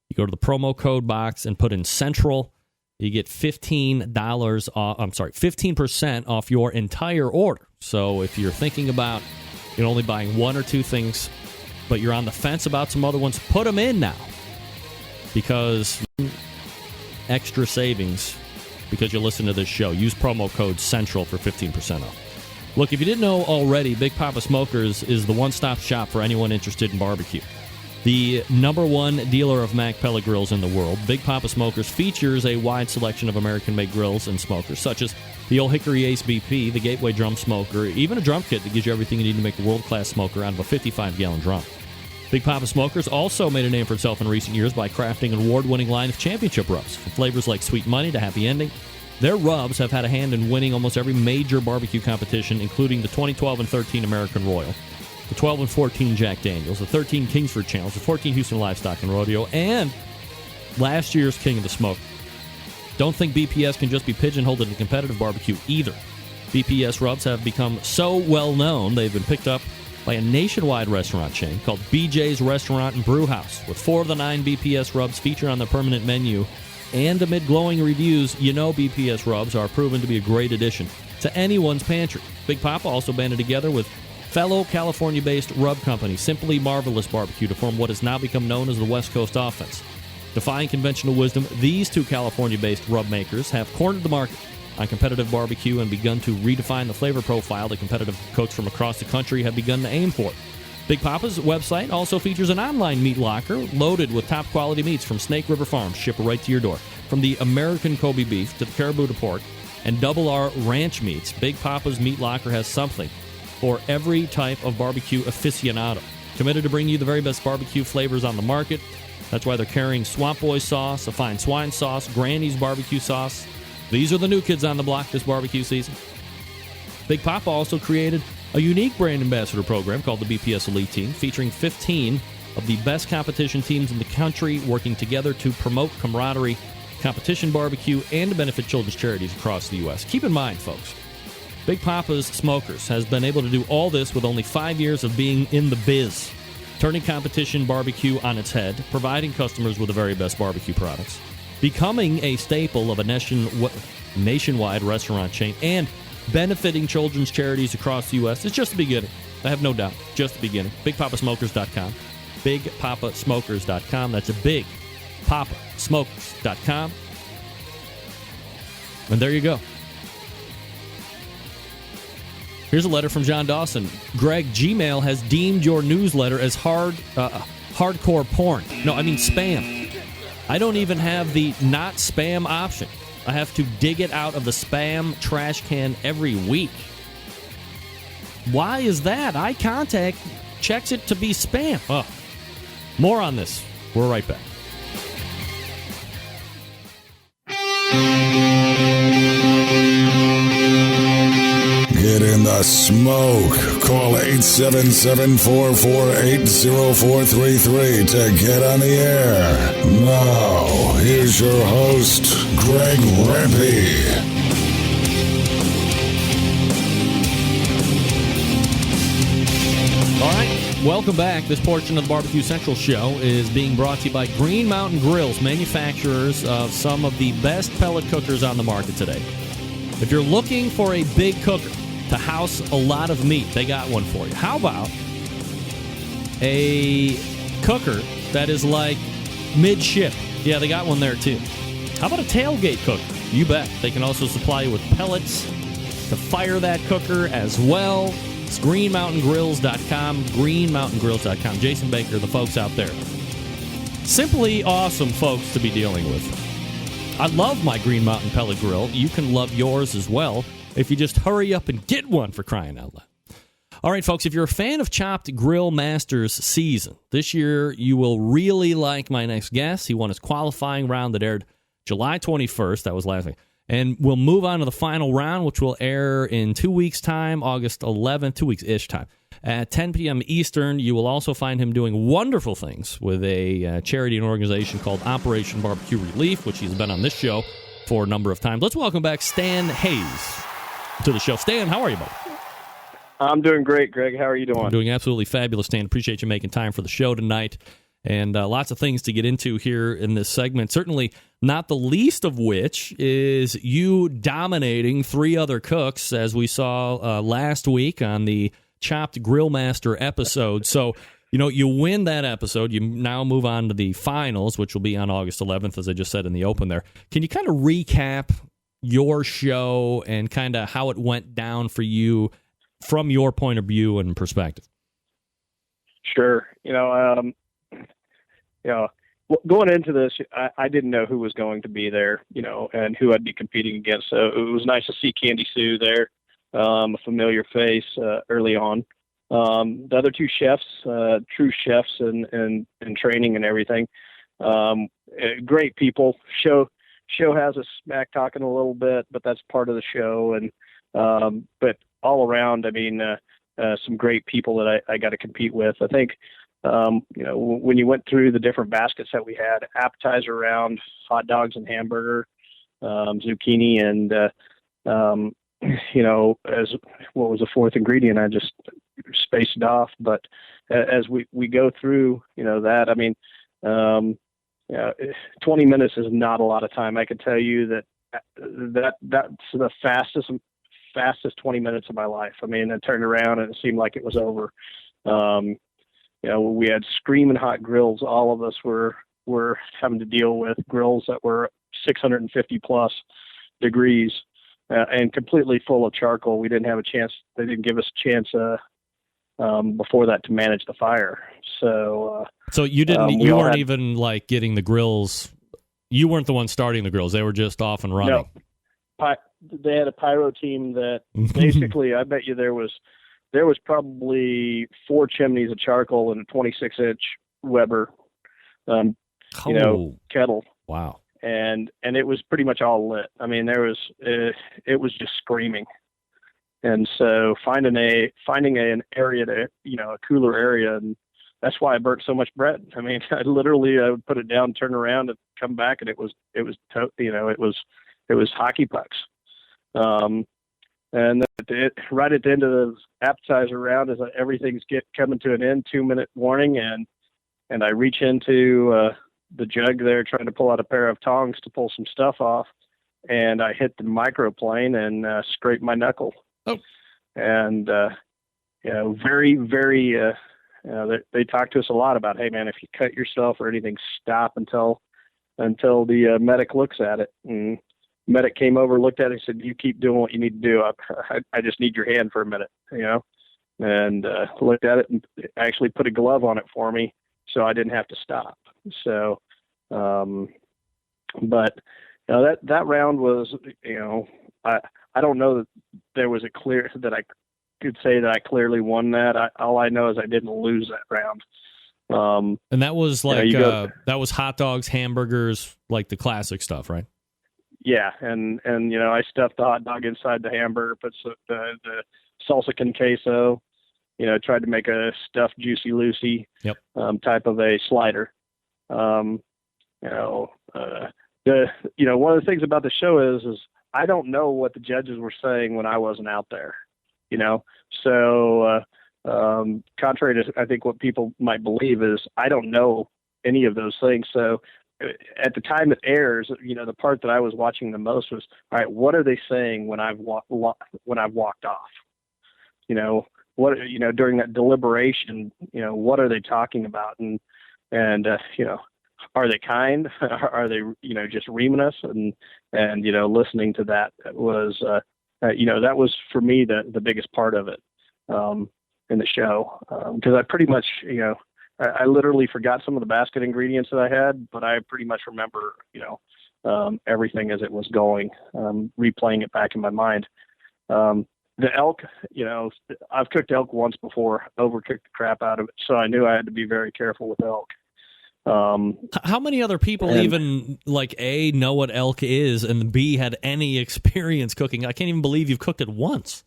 you go to the promo code box and put in Central. You get $15 off your entire order. So if you're thinking about only buying one or two things, but you're on the fence about some other ones, put them in now. Because extra savings because you listen to this show. Use promo code Central for 15% off. Look, if you didn't know already, Big Papa Smokers is the one-stop shop for anyone interested in barbecue. The number one dealer of Mac pellet grills in the world, Big Papa Smokers features a wide selection of American-made grills and smokers, such as the Old Hickory Ace BP, the Gateway Drum Smoker, even a drum kit that gives you everything you need to make a world-class smoker out of a 55-gallon drum. Big Papa Smokers also made a name for itself in recent years by crafting an award-winning line of championship rubs, from flavors like Sweet Money to Happy Ending. Their rubs have had a hand in winning almost every major barbecue competition, including the 2012 and 13 American Royal, the 12 and 14 Jack Daniels, the 13 Kingsford Challenge, the 14 Houston Livestock and Rodeo, and last year's King of the Smoke. Don't think BPS can just be pigeonholed into competitive barbecue either. BPS rubs have become so well known, they've been picked up by a nationwide restaurant chain called BJ's Restaurant and Brew House. With 4 of the 9 BPS rubs featured on the permanent menu, and amid glowing reviews, BPS rubs are proven to be a great addition to anyone's pantry. Big Papa also banded together with fellow California-based rub company Simply Marvelous Barbecue to form what has now become known as the West Coast Offense. Defying conventional wisdom, these two California-based rub makers have cornered the market on competitive barbecue and begun to redefine the flavor profile that competitive cooks from across the country have begun to aim for. Big Papa's website also features an online meat locker loaded with top-quality meats from Snake River Farms, shipped right to your door. From the American Kobe beef to the Caribou to pork and Double R ranch meats, Big Papa's meat locker has something for every type of barbecue aficionado. Committed to bring you the very best barbecue flavors on the market. That's why they're carrying Swamp Boy sauce, a fine swine sauce, Granny's barbecue sauce. These are the new kids on the block this barbecue season. Big Papa also created a unique brand ambassador program called the BPS Elite Team, featuring 15 of the best competition teams in the country working together to promote camaraderie, competition barbecue, and to benefit children's charities across the U.S. Keep in mind, folks, Big Papa's Smokers has been able to do all this with only 5 years of being in the biz, turning competition barbecue on its head, providing customers with the very best barbecue products, becoming a staple of a nationwide restaurant chain, and benefiting children's charities across the U.S. It's just the beginning. I have no doubt. Just the beginning. BigPapaSmokers.com. BigPapaSmokers.com. That's a BigPapaSmokers.com. And there you go. Here's a letter from John Dawson. Greg, Gmail has deemed your newsletter as hardcore porn. No, I mean spam. I don't even have the not spam option. I have to dig it out of the spam trash can every week. Why is that? iContact checks it to be spam. Oh. More on this. We're right back. Get in the smoke. Call 877-448-0433 to get on the air. Now, here's your host, Greg Rempe. All right, welcome back. This portion of the Barbecue Central show is being brought to you by Green Mountain Grills, manufacturers of some of the best pellet cookers on the market today. If you're looking for a big cooker to house a lot of meat, they got one for you. How about a cooker that is like mid-ship? Yeah, they got one there too. How about a tailgate cooker? You bet. They can also supply you with pellets to fire that cooker as well. It's greenmountaingrills.com, greenmountaingrills.com. Jason Baker, the folks out there. Simply awesome folks to be dealing with. I love my Green Mountain pellet grill. You can love yours as well if you just hurry up and get one, for crying out loud. All right, folks, if you're a fan of Chopped Grill Masters season, this year you will really like my next guest. He won his qualifying round that aired July 21st. That was last week. And we'll move on to the final round, which will air in 2 weeks' time, August 11th, 2 weeks-ish time. At 10 p.m. Eastern, you will also find him doing wonderful things with a charity and organization called Operation Barbecue Relief, which he's been on this show for a number of times. Let's welcome back Stan Hayes to the show. Stan, how are you, buddy? I'm doing great, Greg. How are you doing? I'm doing absolutely fabulous, Stan. Appreciate you making time for the show tonight. And lots of things to get into here in this segment. Certainly not the least of which is you dominating three other cooks, as we saw last week on the Chopped Grill Master episode. So, you win that episode. You now move on to the finals, which will be on August 11th, as I just said in the open there. Can you kind of recap your show and kind of how it went down for you from your point of view and perspective? Sure. Going into this, I didn't know who was going to be there, and who I'd be competing against. So it was nice to see Candy Sue there, a familiar face early on. The other two chefs, true chefs in training and everything, great people. Show has us smack talking a little bit, but that's part of the show. And but all around, some great people that I got to compete with. I think, when you went through the different baskets that we had, appetizer round, hot dogs and hamburger, zucchini, and, as what was the fourth ingredient, I just spaced it off. But as we go through, that, 20 minutes is not a lot of time. I can tell you that's the fastest 20 minutes of my life. I turned around and it seemed like it was over. We had screaming hot grills. All of us were having to deal with grills that were 650 plus degrees and completely full of charcoal. We didn't have a chance. They didn't give us a chance before that to manage the fire. So you didn't. You weren't even like getting the grills. You weren't the one starting the grills. They were just off and running. No. They had a pyro team that basically, I bet you there was probably 4 chimneys of charcoal and a 26-inch Weber, kettle. Wow. And it was pretty much all lit. It was just screaming. And so finding an area to, a cooler area, and that's why I burnt so much bread. I would put it down, turn around, and come back, and it was hockey pucks. And right at the end of the appetizer round, as everything's coming to an end, 2-minute warning, and I reach into the jug there, trying to pull out a pair of tongs to pull some stuff off, and I hit the microplane and scraped my knuckle. Oh. And very, very. They talk to us a lot about, hey man, if you cut yourself or anything, stop until the medic looks at it. And medic came over, looked at it, and said, "You keep doing what you need to do. I just need your hand for a minute," and looked at it and actually put a glove on it for me, so I didn't have to stop. So, but that round was, I don't know that there was that I could say that I clearly won that. All I know is I didn't lose that round. And that was like that was hot dogs, hamburgers, like the classic stuff, right? Yeah, and I stuffed the hot dog inside the hamburger, put the salsa con queso, tried to make a stuffed Juicy Lucy type of a slider. One of the things about the show is I don't know what the judges were saying when I wasn't out there, So contrary to I think what people might believe is I don't know any of those things. So at the time it airs, the part that I was watching the most was, all right, what are they saying when I've walked off? What during that deliberation, what are they talking about? And are they kind? Are they just reaming us? And listening to that was that was for me the biggest part of it in the show, because I pretty much I literally forgot some of the basket ingredients that I had, but I pretty much remember, everything as it was going, replaying it back in my mind. the elk, I've cooked elk once before, overcooked the crap out of it, so I knew I had to be very careful with elk. How many other people even A, know what elk is, and B, had any experience cooking? I can't even believe you've cooked it once.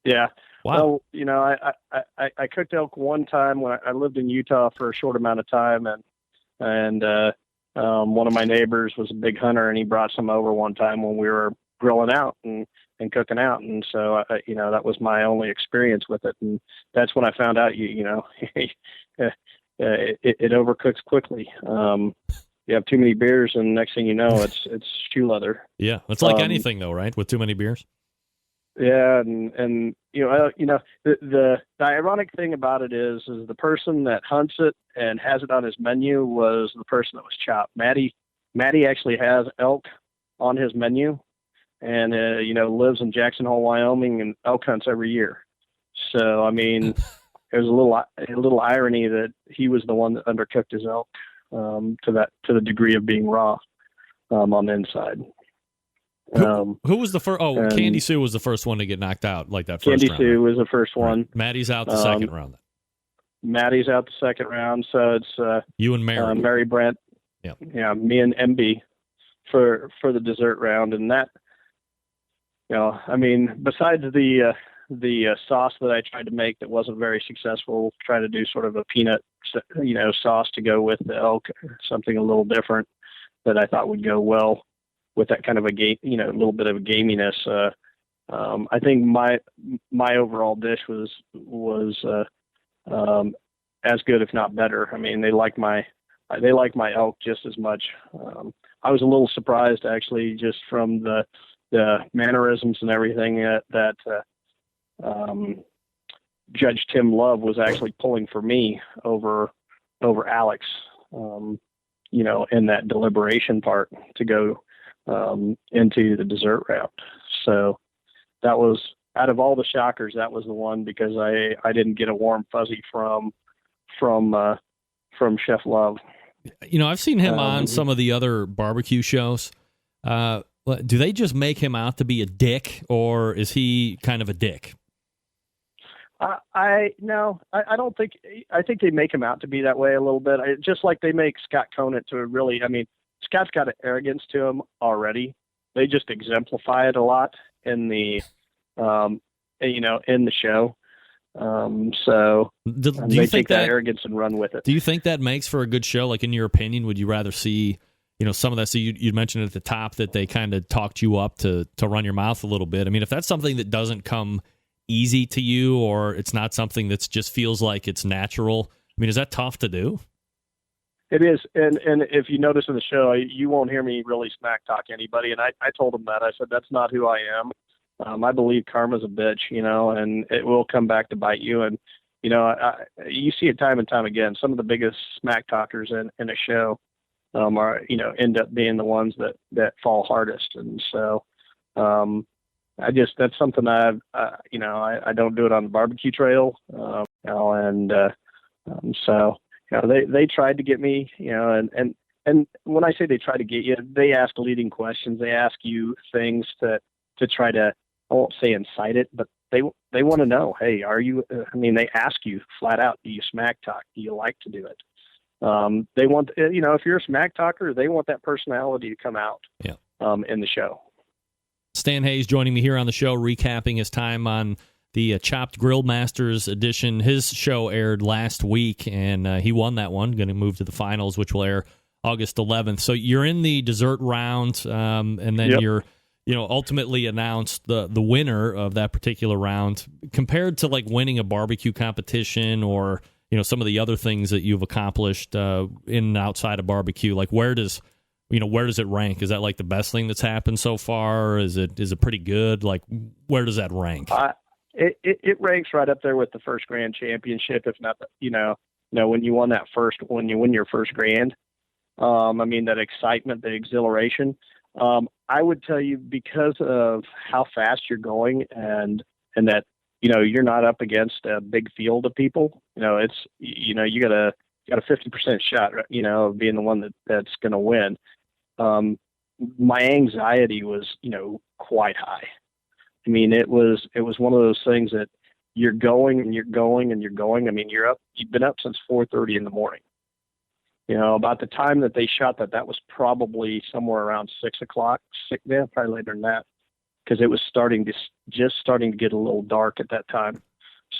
Yeah. Wow. Well, I cooked elk one time when I lived in Utah for a short amount of time, and one of my neighbors was a big hunter, and he brought some over one time when we were grilling out and cooking out, and so that was my only experience with it, and that's when I found out it overcooks quickly. You have too many beers, and next thing you know, it's shoe leather. Yeah, it's like anything though, right? With too many beers. Yeah, and the ironic thing about it is the person that hunts it and has it on his menu was the person that was chopped. Matty actually has elk on his menu, and lives in Jackson Hole, Wyoming, and elk hunts every year. So I mean, there's a little irony that he was the one that undercooked his elk to the degree of being raw on the inside. Who was the first? Oh, Candy Sue was the first one to get knocked out like that first Candy round. Sue was the first one. Right. Maddie's out the second round. Maddie's out the second round, so it's you and Mary. Mary Brent. Yeah. Yeah, me and MB for the dessert round, and that, I mean, besides the sauce that I tried to make that wasn't very successful, try to do sort of a peanut, sauce to go with the elk, something a little different that I thought would go well with that kind of a game, a little bit of a gaminess. I think my overall dish was as good, if not better. I mean, they like my elk just as much. I was a little surprised actually, just from the mannerisms and everything that Judge Tim Love was actually pulling for me over Alex, in that deliberation part to go into the dessert round. So that was, out of all the shockers, that was the one, because I didn't get a warm fuzzy from Chef Love. I've seen him on some of the other barbecue shows. Do they just make him out to be a dick, or is he kind of a dick? I don't think. I think they make him out to be that way a little bit. Just like they make Scott Conant to really. I mean, Scott's got an arrogance to him already. They just exemplify it a lot in the, in the show. So do they you take think that arrogance and run with it. Do you think that makes for a good show? Like, in your opinion, would you rather see, some of that? So you mentioned at the top that they kind of talked you up to run your mouth a little bit. I mean, if that's something that doesn't come easy to you, or it's not something that just feels like it's natural, I mean, is that tough to do? It is, and if you notice in the show, you won't hear me really smack talk anybody. And I told them that. I said, that's not who I am. I believe karma's a bitch, and it will come back to bite you. And, you see it time and time again. Some of the biggest smack talkers in a show are, end up being the ones that fall hardest. And so that's something I don't do it on the barbecue trail. So they tried to get me, and when I say they try to get you, they ask leading questions. They ask you things to try to, I won't say incite it, but they want to know, hey, are you, they ask you flat out, do you smack talk? Do you like to do it? They want, if you're a smack talker, they want that personality to come out in the show. Stan Hayes joining me here on the show, recapping his time on the Chopped Grill Masters edition. His show aired last week, and he won that one. Going to move to the finals, which will air August 11th. So you're in the dessert round, and then you're, ultimately announced the winner of that particular round. Compared to like winning a barbecue competition or some of the other things that you've accomplished in and outside of barbecue, like where does it rank? Is that like the best thing that's happened so far? Is it pretty good? Like, where does that rank? It ranks right up there with the first grand championship, if not, when you win your first grand. That excitement, the exhilaration. I would tell you, because of how fast you're going and that, you're not up against a big field of people, it's, you got a 50% shot, of being the one that's going to win. My anxiety was, quite high. I mean, it was one of those things that you're going and you're going and you're going. I mean, you've been up since 4:30 in the morning. You know, about the time that they shot that was probably somewhere around 6 o'clock, probably later than that, because it was just starting to get a little dark at that time.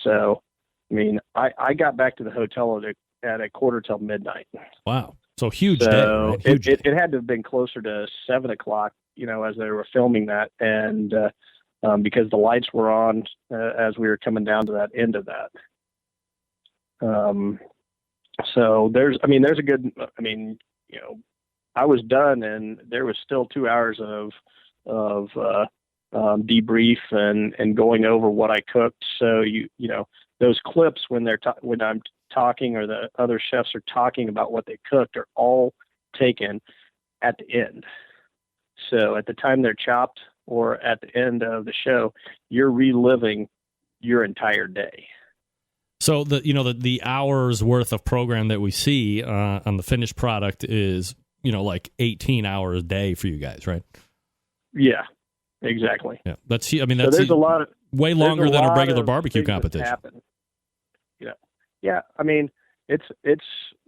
So, I mean, I got back to the hotel at a quarter till midnight. Wow. So huge day. Right? Huge It had to have been closer to 7 o'clock, you know, as they were filming that. And because the lights were on as we were coming down to that end of that. So there's a good, you know, I was done and there was still 2 hours of debrief and going over what I cooked. So you know, those clips when I'm talking or the other chefs are talking about what they cooked are all taken at the end. So at the time they're chopped or at the end of the show, you're reliving your entire day. So the hours worth of program that we see on the finished product is, you know, like 18 hours a day for you guys, right? Yeah, exactly. Yeah, that's so there's a lot of way longer than a regular barbecue competition. Yeah. I mean, it's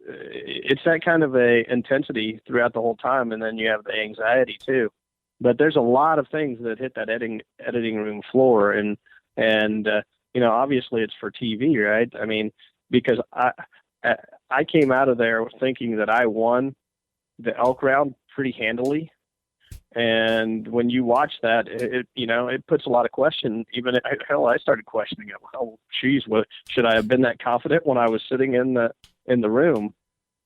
that kind of a intensity throughout the whole time, and then you have the anxiety too. But there's a lot of things that hit that editing room floor, and you know, obviously it's for TV, right? I mean, because I came out of there thinking that I won the elk round pretty handily. And when you watch that, it puts a lot of question. Even I started questioning it. Well, geez, should I have been that confident when I was sitting in the room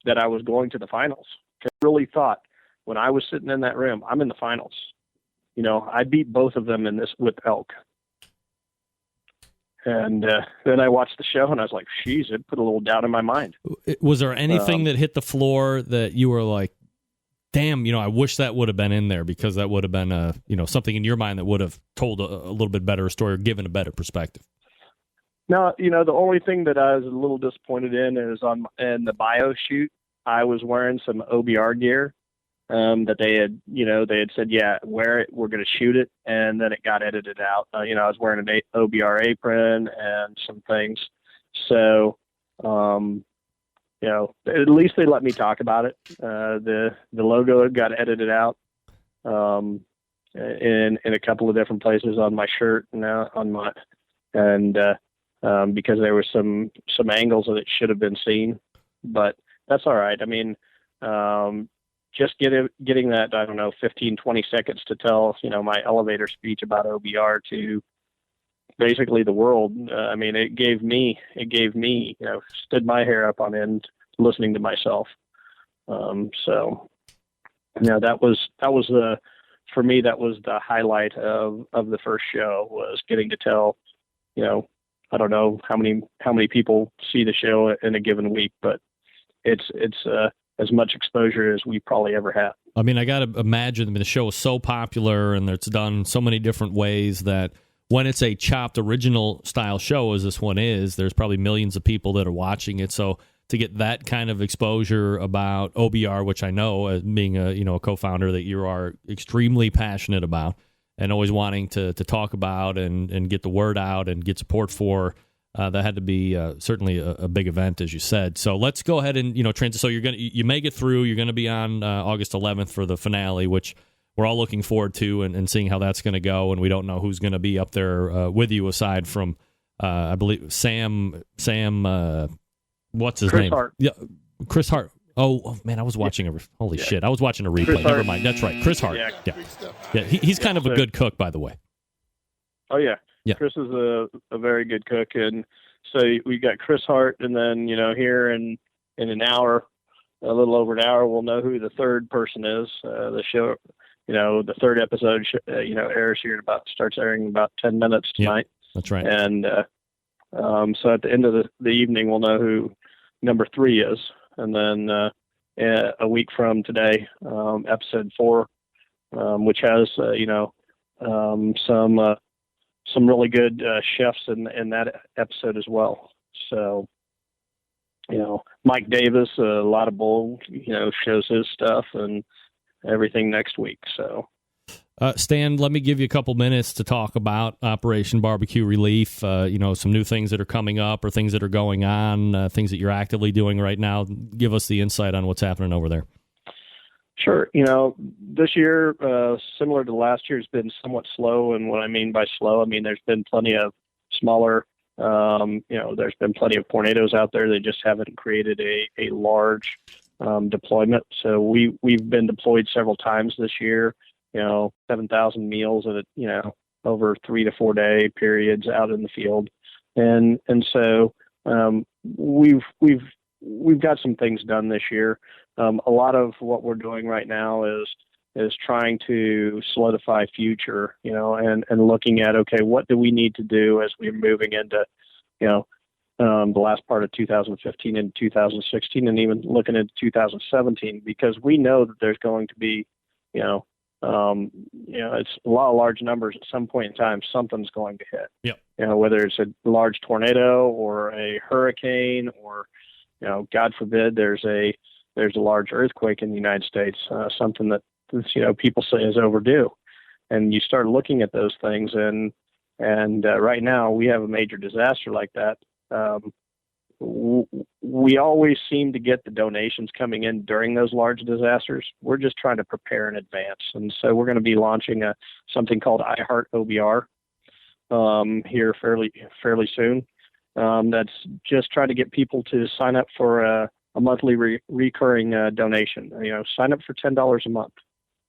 that I was going to the finals? I really thought when I was sitting in that room, I'm in the finals. You know, I beat both of them in this with elk. And then I watched the show, and I was like, geez, it put a little doubt in my mind. Was there anything that hit the floor that you were like, damn, you know, I wish that would have been in there, because that would have been, something in your mind that would have told a little bit better story or given a better perspective? No, you know, the only thing that I was a little disappointed in is in the bio shoot, I was wearing some OBR gear that they had said, yeah, wear it, we're going to shoot it. And then it got edited out. I was wearing an OBR apron and some things. So, at least they let me talk about it. The logo got edited out in a couple of different places on my shirt and because there were some angles that it should have been seen, but that's all right. I mean, just getting that, I don't know, 15, 20 seconds to tell, my elevator speech about OBR to basically the world. It gave me, stood my hair up on end listening to myself. For me, that was the highlight of the first show, was getting to tell, I don't know how many people see the show in a given week, but it's as much exposure as we probably ever had. I mean, I got to imagine, the show is so popular and it's done so many different ways that when it's a chopped original style show, as this one is, there's probably millions of people that are watching it. So to get that kind of exposure about OBR, which I know, as being a co-founder, that you are extremely passionate about and always wanting to talk about and get the word out and get support for, that had to be certainly a big event, as you said. So let's go ahead and transition. So you make it through. You're going to be on August 11th for the finale, which we're all looking forward to and seeing how that's going to go. And we don't know who's going to be up there with you, aside from I believe Sam. What's his name? Hart. Yeah, Chris Hart. Oh man, I was watching shit! I was watching a replay. Never mind. That's right, Chris Hart. Yeah. He's kind of a good cook, by the way. Oh yeah. Yeah. Chris is a very good cook, and so we got Chris Hart, and then here in an hour, a little over an hour, we'll know who the third person is. The show, the third episode, airs here starts airing in about 10 minutes tonight. Yeah, that's right. And so at the end of the evening, we'll know who number 3 is, and then a week from today, episode 4, which has some really good chefs in that episode as well. So, Mike Davis, a lot of bull, shows his stuff and everything next week. So, Stan, let me give you a couple minutes to talk about Operation Barbecue Relief, some new things that are coming up or things that are going on, things that you're actively doing right now. Give us the insight on what's happening over there. Sure. This year, similar to last year, has been somewhat slow. And what I mean by slow, there's been plenty of smaller, there's been plenty of tornadoes out there. They just haven't created a large deployment. So we've been deployed several times this year, 7,000 meals at, over 3 to 4 day periods out in the field. And so we've got some things done this year. A lot of what we're doing right now is trying to solidify future, and looking at, okay, what do we need to do as we're moving into, the last part of 2015 and 2016, and even looking into 2017, because we know that there's going to be, it's a lot of large numbers at some point in time. Something's going to hit. Yep. Whether it's a large tornado or a hurricane, or God forbid, there's a large earthquake in the United States, something that people say is overdue, and you start looking at those things, and right now we have a major disaster like that. We always seem to get the donations coming in during those large disasters. We're just trying to prepare in advance, and so we're going to be launching something called iHeart OBR here fairly soon. That's just trying to get people to sign up for a monthly recurring donation. Sign up for $10 a month.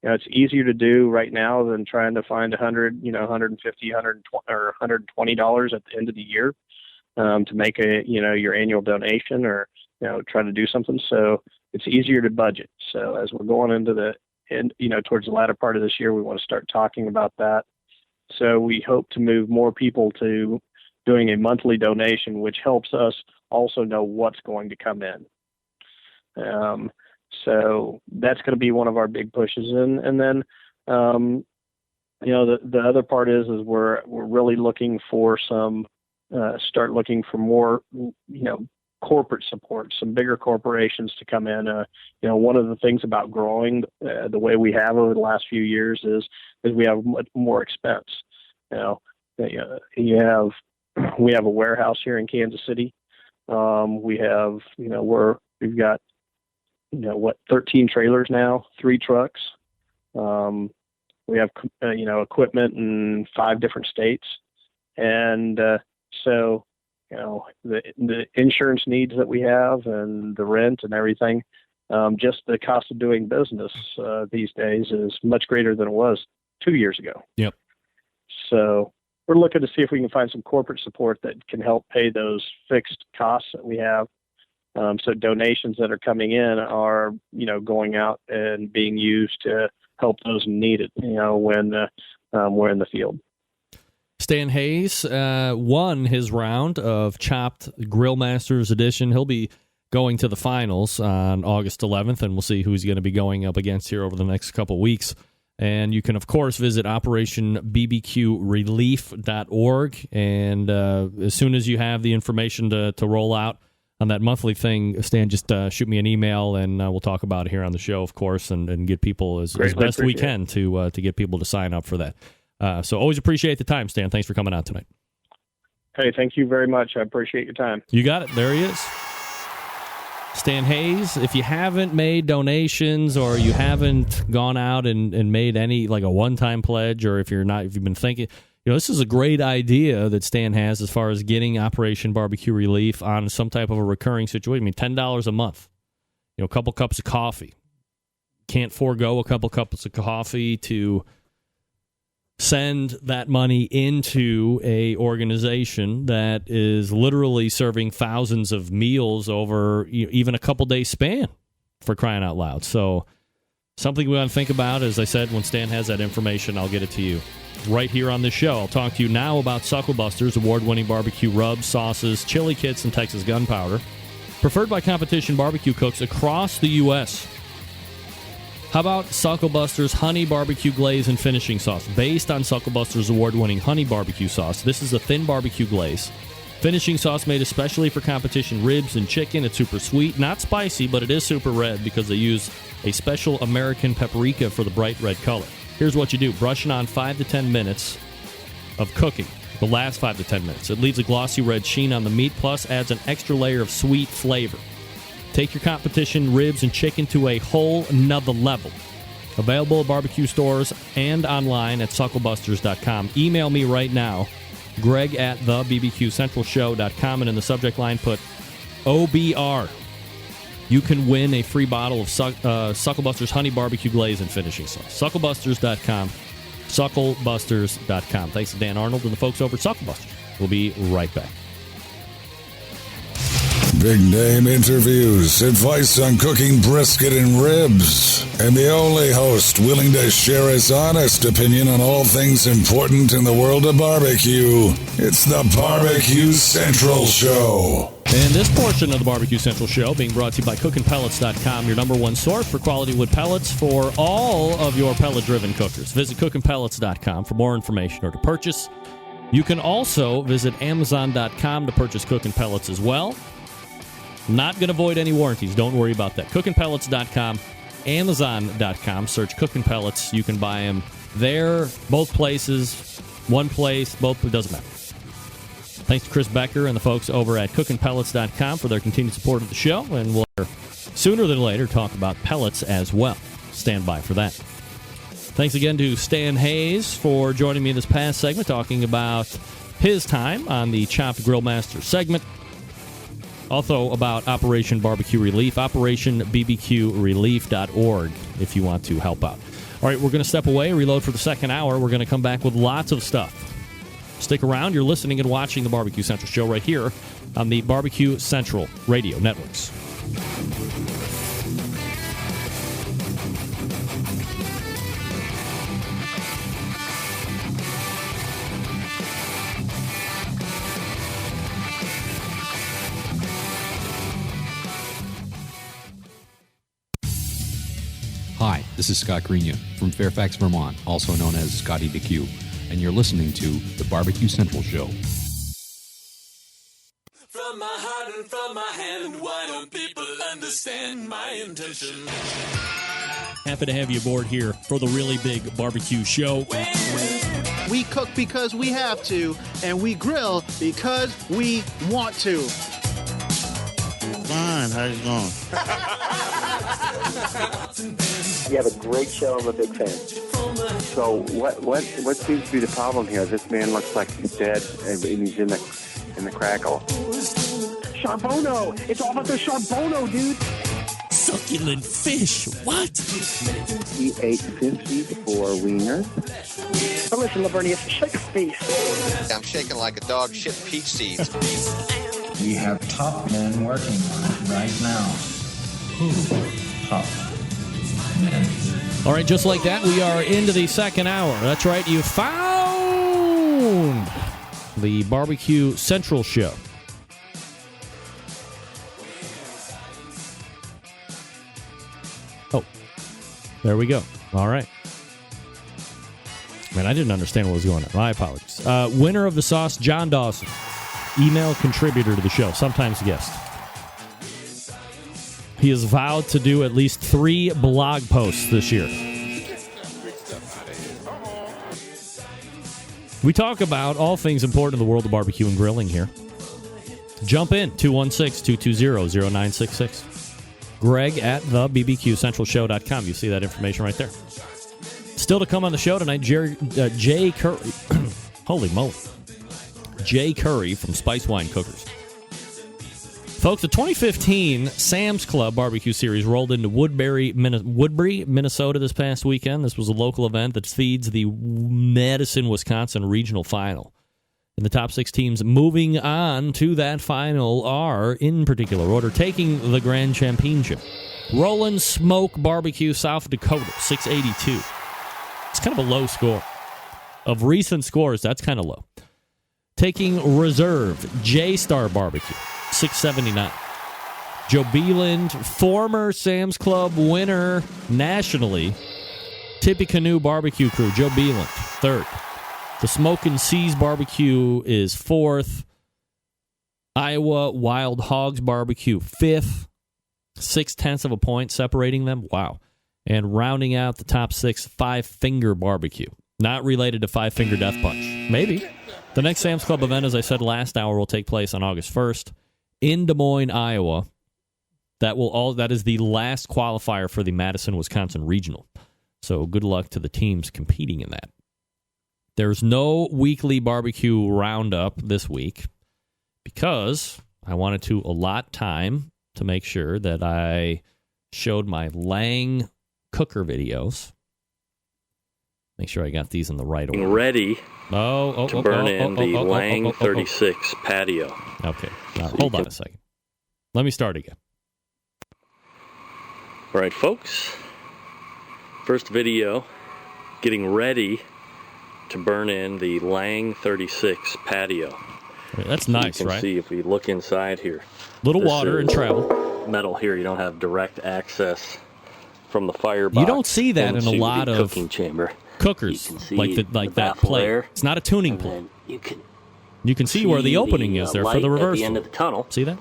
It's easier to do right now than trying to find $100, $150, $120, or $120 at the end of the year to make your annual donation, or try to do something. So it's easier to budget. So as we're going into towards the latter part of this year, we want to start talking about that. So we hope to move more people to doing a monthly donation, which helps us also know what's going to come in. So that's going to be one of our big pushes. And then, the other part is we're really looking for start looking for more, corporate support, some bigger corporations to come in. One of the things about growing the way we have over the last few years is we have much more expense. We have a warehouse here in Kansas City. We've got 13 trailers now, 3 trucks. We have equipment in 5 different states, and so the insurance needs that we have, and the rent and everything. Just the cost of doing business these days is much greater than it was 2 years ago. Yep. So we're looking to see if we can find some corporate support that can help pay those fixed costs that we have. So donations that are coming in are, going out and being used to help those who need it, when we're in the field. Stan Hayes won his round of Chopped Grill Masters Edition. He'll be going to the finals on August 11th, and we'll see who he's going to be going up against here over the next couple weeks. And you can, of course, visit OperationBBQRelief.org. And as soon as you have the information to roll out on that monthly thing, Stan, just shoot me an email, and we'll talk about it here on the show, of course, and get people as best we can to get people to sign up for that. So always appreciate the time, Stan. Thanks for coming out tonight. Hey, thank you very much. I appreciate your time. You got it. There he is. Stan Hayes. If you haven't made donations, or you haven't gone out and made any, like a one-time pledge, or if you've been thinking, this is a great idea that Stan has as far as getting Operation Barbecue Relief on some type of a recurring situation. $10 a month, a couple cups of coffee. Can't forego a couple cups of coffee to send that money into a organization that is literally serving thousands of meals over even a couple days span, for crying out loud. So something we want to think about. As I said, when Stan has that information, I'll get it to you right here on this show. I'll talk to you now about Suckle Busters, award-winning barbecue rubs, sauces, chili kits, and Texas gunpowder, preferred by competition barbecue cooks across the U.S. How about Suckle Busters Honey Barbecue Glaze and Finishing Sauce? Based on Suckle Busters' award-winning Honey Barbecue Sauce, this is a thin barbecue glaze. Finishing sauce made especially for competition ribs and chicken. It's super sweet, not spicy, but it is super red because they use a special American paprika for the bright red color. Here's what you do. Brush it on 5 to 10 minutes of cooking. The last 5 to 10 minutes. It leaves a glossy red sheen on the meat, plus adds an extra layer of sweet flavor. Take your competition ribs and chicken to a whole nother level. Available at barbecue stores and online at sucklebusters.com. Email me right now, Greg at thebbqcentralshow.com, and in the subject line put OBR. You can win a free bottle of Sucklebusters Honey Barbecue Glaze and Finishing Sauce. Sucklebusters.com. Sucklebusters.com. Thanks to Dan Arnold and the folks over at Sucklebusters. We'll be right back. Big name interviews, advice on cooking brisket and ribs, and the only host willing to share his honest opinion on all things important in the world of barbecue. It's the Barbecue Central Show. And this portion of the Barbecue Central Show being brought to you by cookinpellets.com, your number one source for quality wood pellets for all of your pellet-driven cookers. Visit cookinpellets.com for more information or to purchase. You can also visit amazon.com to purchase cooking pellets as well. Not going to void any warranties. Don't worry about that. Cookinpellets.com, Amazon.com. Search Cooking Pellets. You can buy them there, both places, one place, both. It doesn't matter. Thanks to Chris Becker and the folks over at cookinpellets.com for their continued support of the show. And we'll sooner than later talk about pellets as well. Stand by for that. Thanks again to Stan Hayes for joining me in this past segment, talking about his time on the Chopped Grill Master segment. Also about Operation Barbecue Relief, operationbbqrelief.org if you want to help out. All right, we're going to step away, reload for the second hour. We're going to come back with lots of stuff. Stick around. You're listening and watching the Barbecue Central Show right here on the Barbecue Central Radio Networks. Hi, this is Scott Greenya from Fairfax, Vermont, also known as Scotty DQ, and you're listening to the Barbecue Central Show. From my heart and from my hand, why don't people understand my intention? Happy to have you aboard here for the really big barbecue show. We cook because we have to, and we grill because we want to. Fine, how you going? You have a great show. I'm a big fan. So what seems to be the problem here? This man looks like he's dead, and he's in the crackle. Charbono! It's all about the Charbono, dude! Succulent fish. What? He ate 54 wieners. But listen, Lavernius, shake a face. I'm shaking like a dog shit peach seeds. We have top men working on it right now. Top men. All right, just like that, we are into the second hour. That's right, you found the Barbecue Central Show. Oh, there we go. All right. Man, I didn't understand what was going on. My apologies. Winner of the sauce, John Dawson. Email contributor to the show, sometimes guest. He has vowed to do at least 3 blog posts this year. We talk about all things important in the world of barbecue and grilling here. Jump in, 216-220-0966. Greg at thebbqcentralshow.com. You see that information right there. Still to come on the show tonight, Jay Curry. Holy moly. Jay Curry from Spice Wine Cookers. Folks, the 2015 Sam's Club Barbecue Series rolled into Woodbury, Minnesota this past weekend. This was a local event that feeds the Madison, Wisconsin regional final. And the top 6 teams moving on to that final are, in particular order, taking the grand championship. Roland Smoke Barbecue, South Dakota, 682. It's kind of a low score. Of recent scores, that's kind of low. Taking reserve, J-Star Barbecue, 679. Joe Beeland, former Sam's Club winner nationally. Tippecanoe Barbecue Crew, Joe Beeland, 3rd. The Smokin' Seas Barbecue is 4th. Iowa Wild Hogs Barbecue, 5th. 0.6 of a point separating them. Wow. And rounding out the top 6, Five Finger Barbecue. Not related to Five Finger Death Punch. Maybe. The next Sam's Club event, as I said last hour, will take place on August 1st in Des Moines, Iowa. That is the last qualifier for the Madison, Wisconsin Regional. So good luck to the teams competing in that. There's no weekly barbecue roundup this week because I wanted to allot time to make sure that I showed my Lang cooker videos. Make sure I got these in the right order. Ready to burn in the Lang 36 patio. Okay, now, hold on a second. Let me start again. All right, folks. First video, getting ready to burn in the Lang 36 patio. That's nice, right? You right? can see if we look inside here. Little water and travel. Metal here. You don't have direct access from the firebox. You don't see that in a lot of cooking chamber. Cookers like that plate. There. It's not a tuning plate. You can see where the opening is there for the reversal. At the end of the tunnel. See that?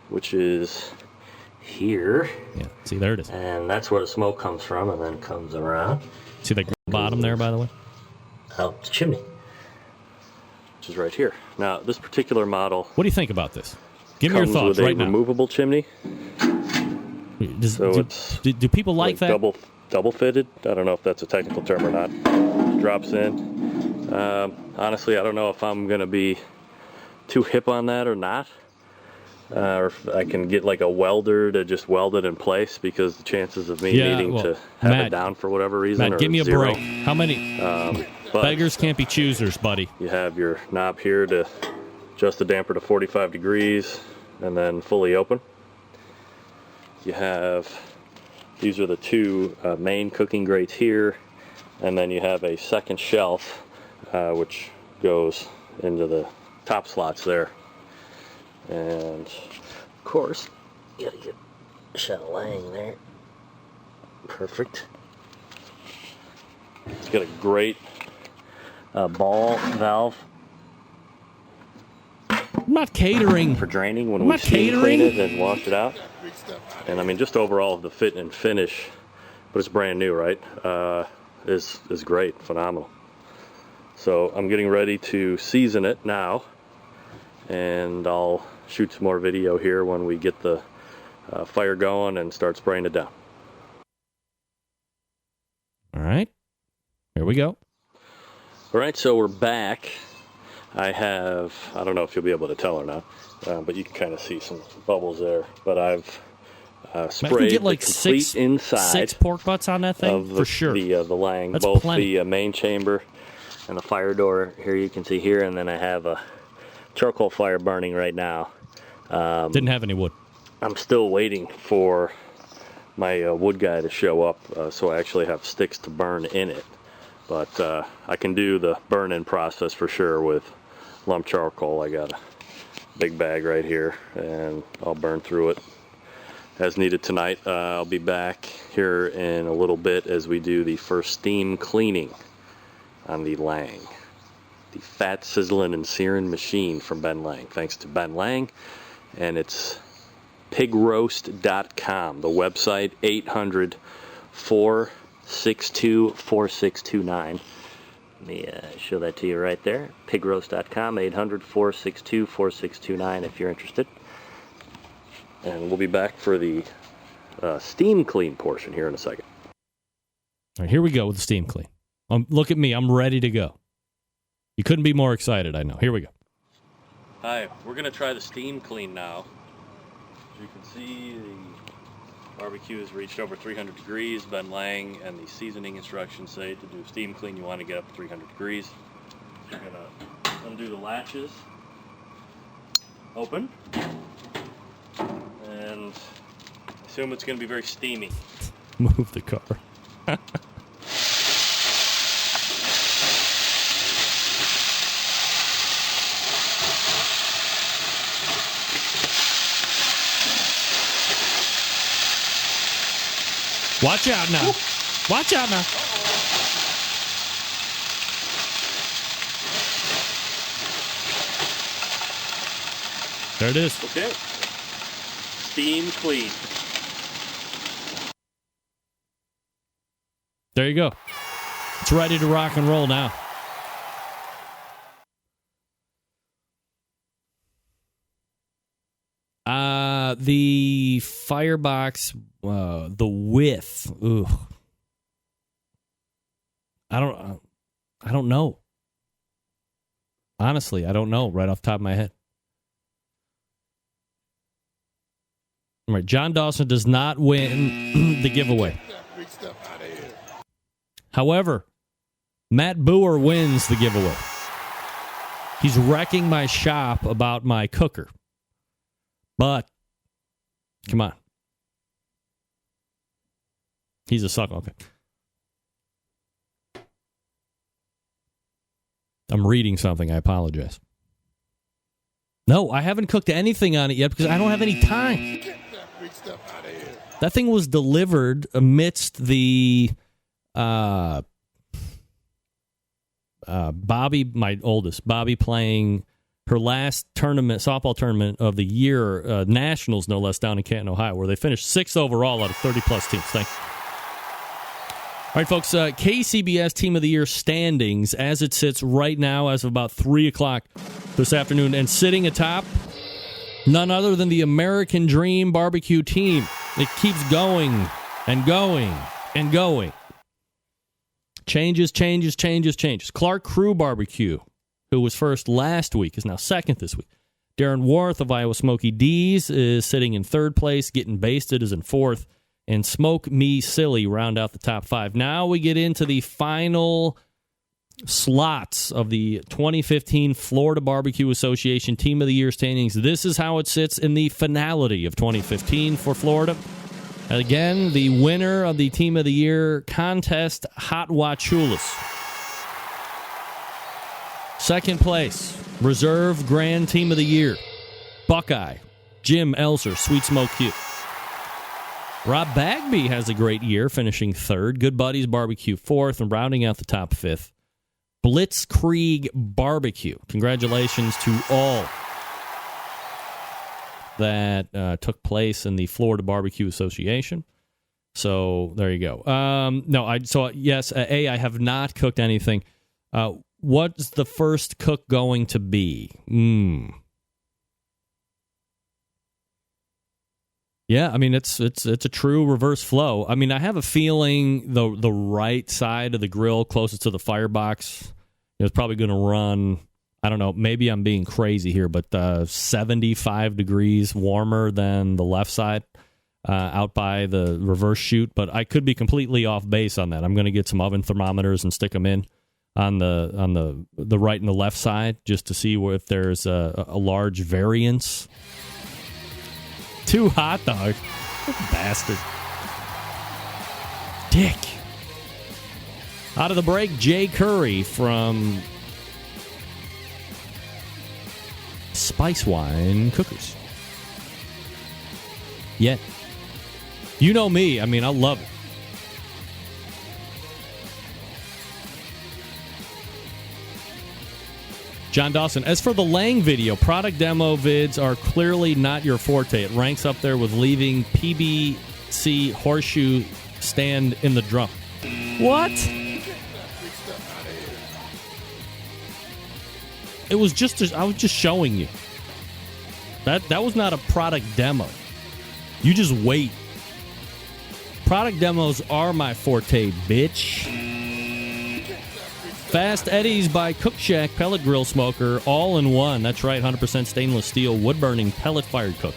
Which is here. Yeah, see, there it is. And that's where the smoke comes from and then comes around. See the bottom there, by the way? Out the chimney. Which is right here. Now, this particular model... What do you think about this? Give me your thoughts right now. Comes with a removable chimney. Do people like that? Double fitted. I don't know if that's a technical term or not. Drops in. Honestly, I don't know if I'm going to be too hip on that or not. Or if I can get like a welder to just weld it in place, because the chances of me needing to have it down for whatever reason Matt, give me a zero. break. How many? Beggars can't be choosers, buddy. You have your knob here to adjust the damper to 45 degrees and then fully open. You have, these are the two main cooking grates here, and then you have a second shelf which goes into the top slots there. And of course, you gotta get a shot of Lang there. Perfect. It's got a great ball valve. I'm not catering. For draining when we steam clean it and wash it out. And I mean, just overall, the fit and finish, but it's brand new, right? Is great, phenomenal. So I'm getting ready to season it now, and I'll shoot some more video here when we get the fire going and start spraying it down. All right, here we go. All right, so we're back. I don't know if you'll be able to tell or not, but you can kind of see some bubbles there. But I've sprayed get like the complete inside 6 pork butts on that thing for sure. The Lang, that's both plenty. The main chamber and the fire door here. You can see here, and then I have a charcoal fire burning right now. Didn't have any wood. I'm still waiting for my wood guy to show up, so I actually have sticks to burn in it. But I can do the burn-in process for sure with lump charcoal. I got a big bag right here, and I'll burn through it as needed tonight. I'll be back here in a little bit as we do the first steam cleaning on the Lang, the fat sizzling and searing machine from Ben Lang. Thanks to Ben Lang, and it's pigroast.com. The website 800-462-4629. Let me show that to you right there. Pigroast.com, 800-462-4629 if you're interested. And we'll be back for the steam clean portion here in a second. All right, here we go with the steam clean. Look at me. I'm ready to go. You couldn't be more excited, I know. Here we go. Hi, we're going to try the steam clean now. As you can see, the barbecue has reached over 300 degrees. Ben Lang and the seasoning instructions say to do steam clean, you want to get up to 300 degrees. You're going to undo the latches. Open. And assume it's going to be very steamy. Move the car. Watch out now. Watch out now. There it is. Okay. Steam clean. There you go. It's ready to rock and roll now. The firebox, the width. Ooh. I don't know. Honestly, I don't know right off the top of my head. All right, John Dawson does not win the giveaway. However, Matt Boer wins the giveaway. He's wrecking my shop about my cooker. But, come on. He's a sucker. Okay. I'm reading something. I apologize. No, I haven't cooked anything on it yet because I don't have any time. That thing was delivered amidst the Bobby, my oldest, Bobby playing her last tournament, softball tournament of the year, Nationals, no less, down in Canton, Ohio, where they finished 6th overall out of 30-plus teams. Thank you. All right, folks, KCBS Team of the Year standings as it sits right now as of about 3 o'clock this afternoon. And sitting atop, none other than the American Dream Barbecue team. It keeps going and going and going. Changes. Clark Crew Barbecue, who was first last week, is now second this week. Darren Worth of Iowa Smoky D's is sitting in third place. Getting Basted is in fourth. And Smoke Me Silly round out the top 5. Now we get into the final slots of the 2015 Florida Barbecue Association Team of the Year standings. This is how it sits in the finality of 2015 for Florida. Again, the winner of the Team of the Year contest, Hot Wachulas. Second place, Reserve Grand Team of the Year, Buckeye, Jim Elser, Sweet Smoke Q. Rob Bagby has a great year, finishing third. Good Buddies Barbecue fourth, and rounding out the top 5th, Blitzkrieg Barbecue. Congratulations to all that took place in the Florida Barbecue Association. So there you go. I have not cooked anything. What's the first cook going to be? Yeah, I mean it's a true reverse flow. I mean, I have a feeling the right side of the grill closest to the firebox is probably going to run, I don't know, maybe I'm being crazy here, but 75 degrees warmer than the left side out by the reverse chute. But I could be completely off base on that. I'm going to get some oven thermometers and stick them in on the right and the left side just to see if there's a large variance. 2 hot dogs. Bastard. Dick. Out of the break, Jay Curry from Spice Wine Cookers. Yeah. You know me. I mean, I love it. John Dawson, as for the Lang video, product demo vids are clearly not your forte. It ranks up there with leaving PBC horseshoe stand in the drum. What? It was I was just showing you. That was not a product demo. You just wait. Product demos are my forte, bitch. Fast Eddie's by Cook Shack pellet grill smoker, all in one. That's right, 100% stainless steel, wood-burning, pellet-fired cook.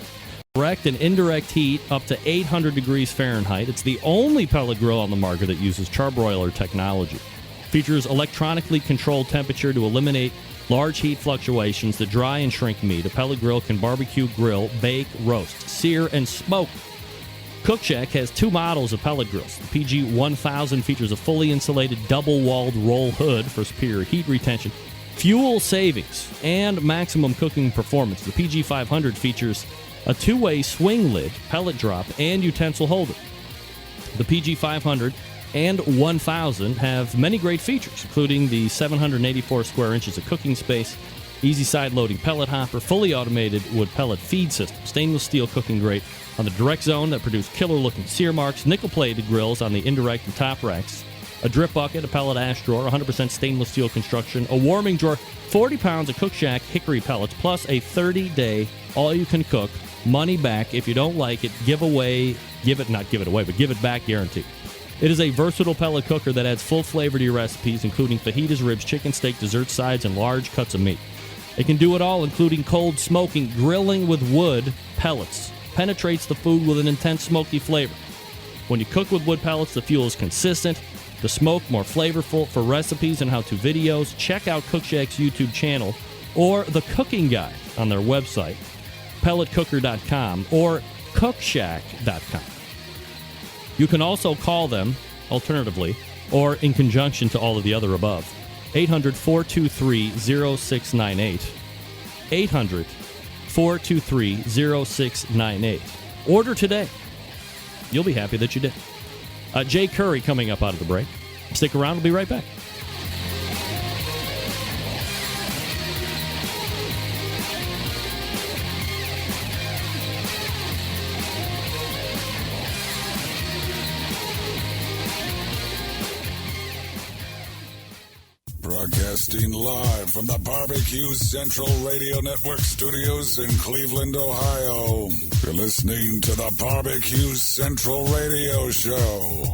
Direct and indirect heat up to 800 degrees Fahrenheit. It's the only pellet grill on the market that uses charbroiler technology. Features electronically controlled temperature to eliminate large heat fluctuations that dry and shrink meat. A pellet grill can barbecue, grill, bake, roast, sear, and smoke. Cook Shack has 2 models of pellet grills. The PG 1000 features a fully insulated double-walled roll hood for superior heat retention, fuel savings, and maximum cooking performance. The PG 500 features a 2-way swing lid, pellet drop, and utensil holder. The PG 500 and 1000 have many great features, including the 784 square inches of cooking space, easy side-loading pellet hopper, fully automated wood pellet feed system, stainless steel cooking grate on the direct zone that produce killer-looking sear marks, nickel-plated grills on the indirect and top racks, a drip bucket, a pellet ash drawer, 100% stainless steel construction, a warming drawer, 40 pounds of Cook Shack hickory pellets, plus a 30-day all-you-can-cook, money-back. If you don't like it, give it back guarantee. It is a versatile pellet cooker that adds full flavor to your recipes, including fajitas, ribs, chicken, steak, dessert sides, and large cuts of meat. It can do it all, including cold smoking, grilling with wood pellets. Penetrates the food with an intense smoky flavor. When you cook with wood pellets, the fuel is consistent, the smoke more flavorful. For recipes and how-to videos, check out Cook Shack's YouTube channel or the cooking guide on their website, pelletcooker.com or cookshack.com. You can also call them, alternatively, or in conjunction to all of the other above. 800-423-0698. 800-423-0698. Order today. You'll be happy that you did. Jay Curry coming up out of the break. Stick around. We'll be right back. Broadcasting live from the Barbecue Central Radio Network studios in Cleveland, Ohio. You're listening to the Barbecue Central Radio Show.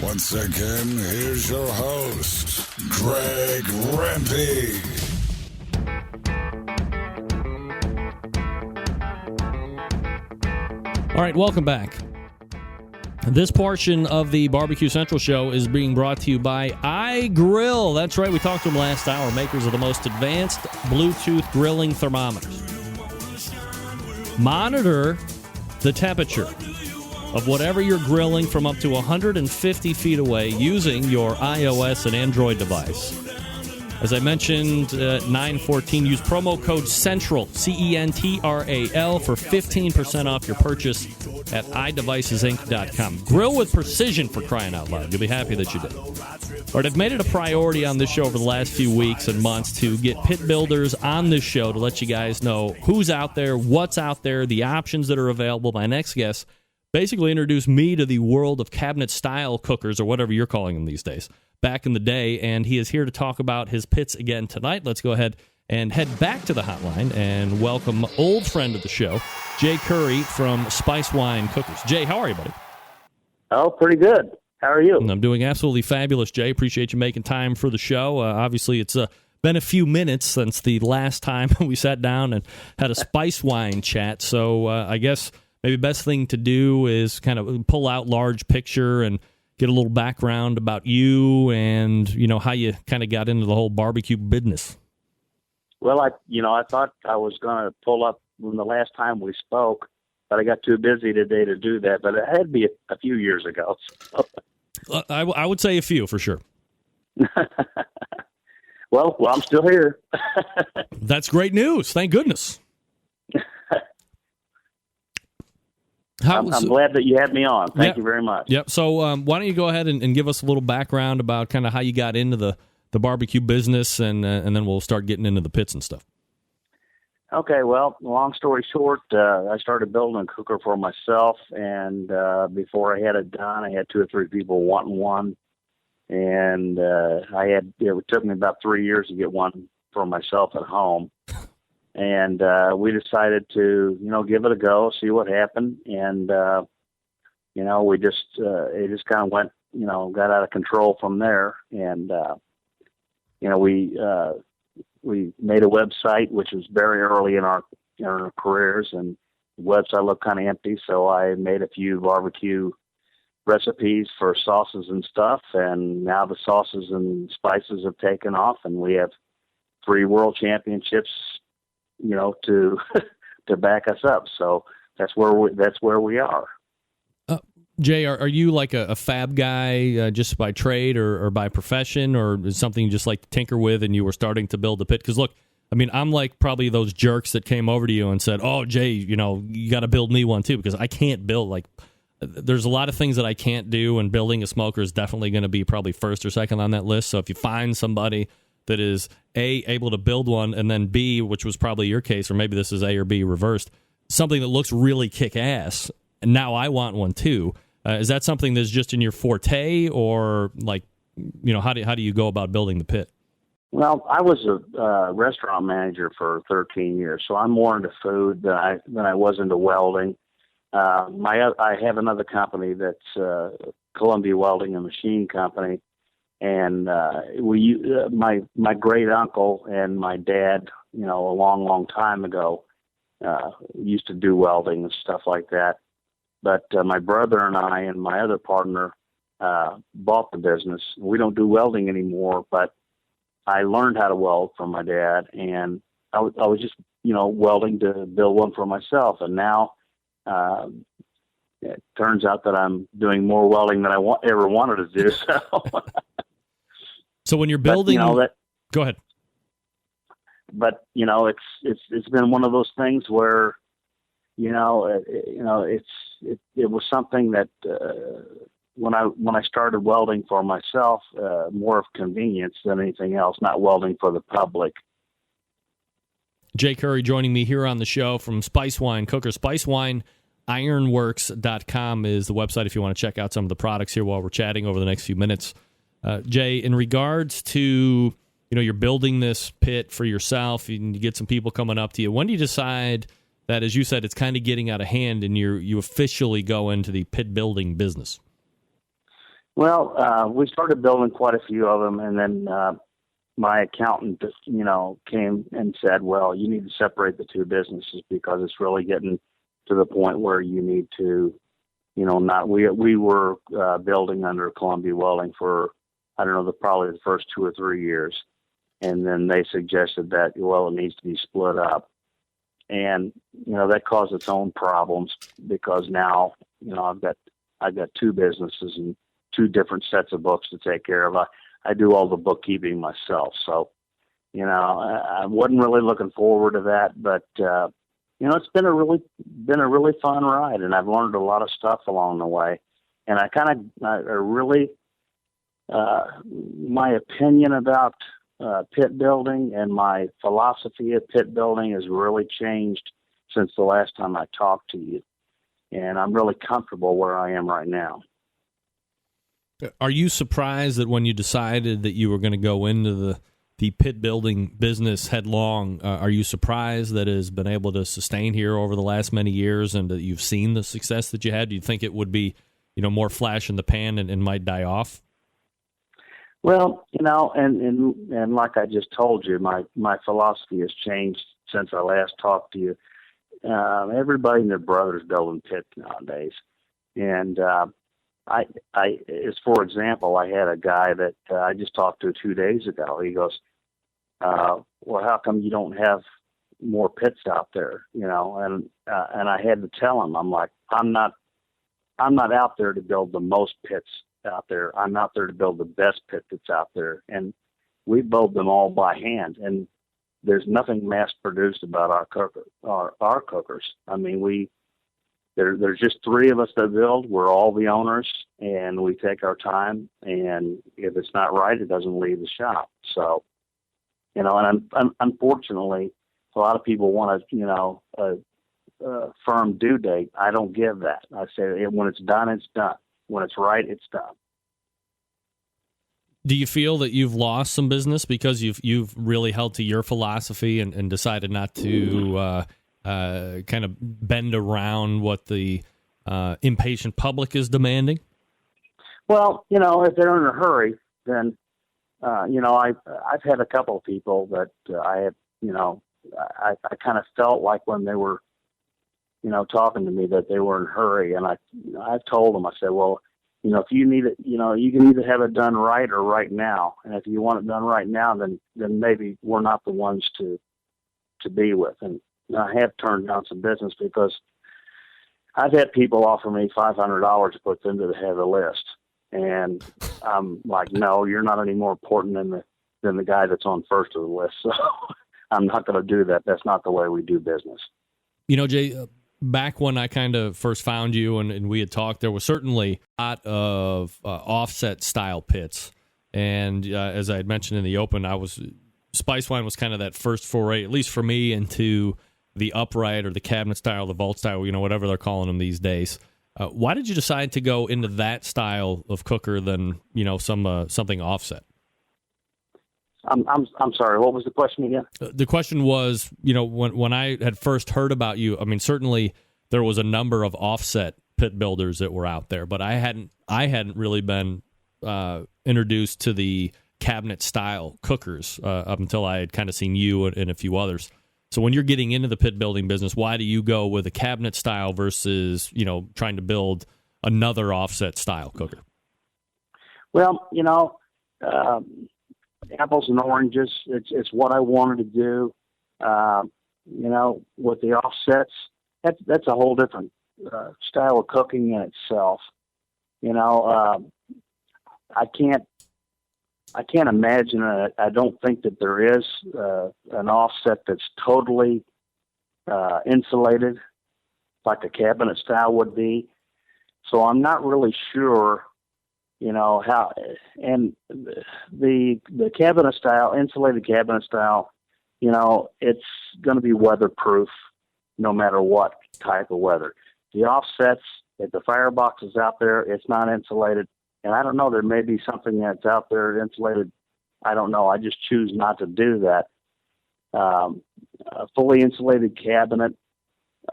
Once again, here's your host, Greg Rempe. All right, welcome back. This portion of the Barbecue Central show is being brought to you by iGrill. That's right, we talked to them last hour, makers of the most advanced Bluetooth grilling thermometers. Monitor the temperature of whatever you're grilling from up to 150 feet away using your iOS and Android device. As I mentioned at 9:14, use promo code CENTRAL, CENTRAL, for 15% off your purchase at iDevicesinc.com. Grill with precision, for crying out loud. You'll be happy that you did. All right, I've made it a priority on this show over the last few weeks and months to get pit builders on this show to let you guys know who's out there, what's out there, the options that are available. My next guest basically introduced me to the world of cabinet-style cookers, or whatever you're calling them these days, back in the day, and he is here to talk about his pits again tonight. Let's go ahead and head back to the hotline and welcome old friend of the show, Jay Curry from Spice Wine Cookers. Jay, how are you, buddy? Oh, pretty good. How are you? I'm doing absolutely fabulous, Jay. Appreciate you making time for the show. Obviously, it's been a few minutes since the last time we sat down and had a spice wine chat, so I guess maybe the best thing to do is kind of pull out large picture and get a little background about you and, you know, how you kind of got into the whole barbecue business. Well, I thought I was going to pull up from the last time we spoke, but I got too busy today to do that. But it had to be a few years ago. So. I would say a few for sure. Well, I'm still here. That's great news. Thank goodness. I'm glad that you had me on. Thank you very much. Yep. So why don't you go ahead and give us a little background about kind of how you got into the barbecue business, and then we'll start getting into the pits and stuff. Okay. Well, long story short, I started building a cooker for myself, and before I had it done, I had 2 or 3 people wanting one, and it took me about 3 years to get one for myself at home. And we decided to, give it a go, see what happened. And, it just kind of went, got out of control from there. And, we made a website, which was very early in our careers, and the website looked kind of empty. So I made a few barbecue recipes for sauces and stuff. And now the sauces and spices have taken off, and we have 3 world championships, to back us up. So that's where we are. Jay, are you like a fab guy just by trade or by profession, or is something you just like to tinker with and you were starting to build a pit? Because look, I mean, I'm like probably those jerks that came over to you and said, "Oh, Jay, you got to build me one too," because I can't build. Like, there's a lot of things that I can't do, and building a smoker is definitely going to be probably first or second on that list. So if you find somebody that is A, able to build one, and then B, which was probably your case, or maybe this is A or B reversed, something that looks really kick-ass, and now I want one too. Is that something that's just in your forte, or like, how do you go about building the pit? Well, I was a restaurant manager for 13 years, so I'm more into food than I was into welding. I have another company that's Columbia Welding and Machine Company, and my great uncle and my dad, a long time ago, used to do welding and stuff like that. But my brother and I and my other partner bought the business. We don't do welding anymore, but I learned how to weld from my dad, and I was just, welding to build one for myself. And now it turns out that I'm doing more welding than I ever wanted to do. So when you're building, go ahead. But it's been one of those things where, it was something that when I started welding for myself, more of convenience than anything else, not welding for the public. Jay Curry joining me here on the show from Spice Wine Cooker. SpiceWineIronworks.com is the website if you want to check out some of the products here while we're chatting over the next few minutes. Jay, in regards to, you're building this pit for yourself and you get some people coming up to you, when do you decide that, as you said, it's kind of getting out of hand and you officially go into the pit building business? Well, we started building quite a few of them, and then my accountant, came and said, well, you need to separate the two businesses because it's really getting to the point where you need to, we were building under Columbia Welding for, I don't know, probably the first 2 or 3 years. And then they suggested that, it needs to be split up. And, that caused its own problems because now, I've got 2 businesses and 2 different sets of books to take care of. I do all the bookkeeping myself. So, I wasn't really looking forward to that, but, it's been a really fun ride, and I've learned a lot of stuff along the way. And I really, my opinion about pit building and my philosophy of pit building has really changed since the last time I talked to you. And I'm really comfortable where I am right now. Are you surprised that when you decided that you were going to go into the pit building business headlong, are you surprised that it has been able to sustain here over the last many years and that you've seen the success that you had? Do you think it would be, more flash in the pan and might die off? Well, and like I just told you, my philosophy has changed since I last talked to you. Everybody and their brother's building pits nowadays. And for example, I had a guy that I just talked to 2 days ago. He goes, well, how come you don't have more pits out there? And I had to tell him, I'm like, I'm not out there to build the most pits out there. I'm out there to build the best pit that's out there. And we build them all by hand. And there's nothing mass produced about our cookers. I mean, there's just 3 of us that build. We're all the owners, and we take our time. And if it's not right, it doesn't leave the shop. So, and unfortunately, a lot of people want a firm due date. I don't give that. I say when it's done, it's done. When it's right, it's done. Do you feel that you've lost some business because you've really held to your philosophy and decided not to kind of bend around what the impatient public is demanding? Well, if they're in a hurry, then I've had a couple of people that I have, I kind of felt like when they were, talking to me that they were in a hurry, and I told them, I said, well, if you need it, you can either have it done right or right now. And if you want it done right now, then maybe we're not the ones to be with. And I have turned down some business because I've had people offer me $500 to put them to the head of the list. And I'm like, no, you're not any more important than the guy that's on first of the list. So I'm not going to do that. That's not the way we do business. Jay, back when I kind of first found you and we had talked, there was certainly a lot of offset style pits. And as I had mentioned in the open, Spice Wine was kind of that first foray, at least for me, into the upright or the cabinet style, the vault style, whatever they're calling them these days. Why did you decide to go into that style of cooker than something offset? I'm sorry. What was the question again? The question was, when I had first heard about you, I mean, certainly there was a number of offset pit builders that were out there, but I hadn't really been introduced to the cabinet style cookers up until I had kind of seen you and a few others. So when you're getting into the pit building business, why do you go with a cabinet style versus trying to build another offset style cooker? Well, apples and oranges. It's what I wanted to do. With the offsets, that's a whole different style of cooking in itself. I can't imagine. I don't think that there is an offset that's totally insulated like a cabinet style would be. So I'm not really sure. How, and the cabinet style, insulated cabinet style, it's going to be weatherproof no matter what type of weather. The offsets, if the firebox is out there, it's not insulated. And I don't know, there may be something that's out there insulated. I don't know. I just choose not to do that. A fully insulated cabinet,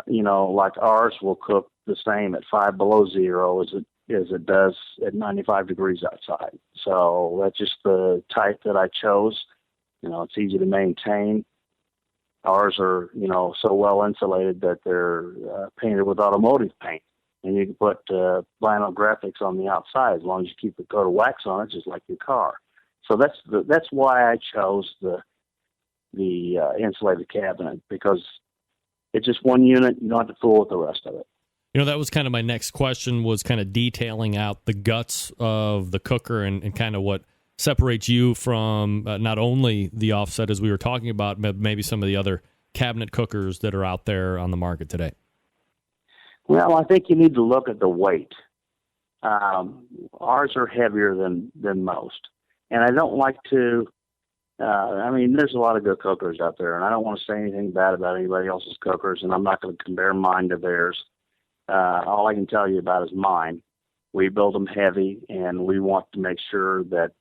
like ours will cook the same at 5 below zero as it does at 95 degrees outside. So that's just the type that I chose. It's easy to maintain. Ours are, so well insulated that they're painted with automotive paint. And you can put vinyl graphics on the outside as long as you keep a coat of wax on it, just like your car. So that's why I chose the insulated cabinet, because it's just one unit. You don't have to fool with the rest of it. That was kind of my next question, was kind of detailing out the guts of the cooker and kind of what separates you from not only the offset, as we were talking about, but maybe some of the other cabinet cookers that are out there on the market today. Well, I think you need to look at the weight. Ours are heavier than most. And I don't like to, there's a lot of good cookers out there, and I don't want to say anything bad about anybody else's cookers, and I'm not going to compare mine to theirs. All I can tell you about is mine. We build them heavy, and we want to make sure that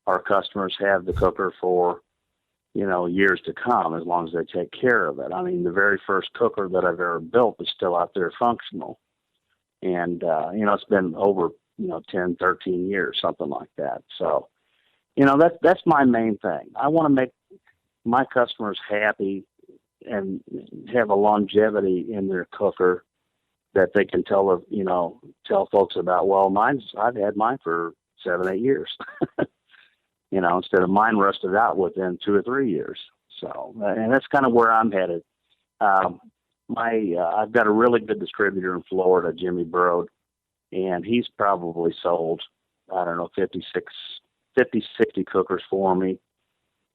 our customers have the cooker for, years to come, as long as they take care of it. I mean, the very first cooker that I've ever built is still out there functional. And, it's been over, 10, 13 years, something like that. So, that's my main thing. I want to make my customers happy and have a longevity in their cooker that they can tell folks about. Well, I've had mine for 7-8 years, instead of mine rusted out within 2 or 3 years. So, and that's kind of where I'm headed. I've got a really good distributor in Florida, Jimmy Brode, and he's probably sold, 50, 60 cookers for me.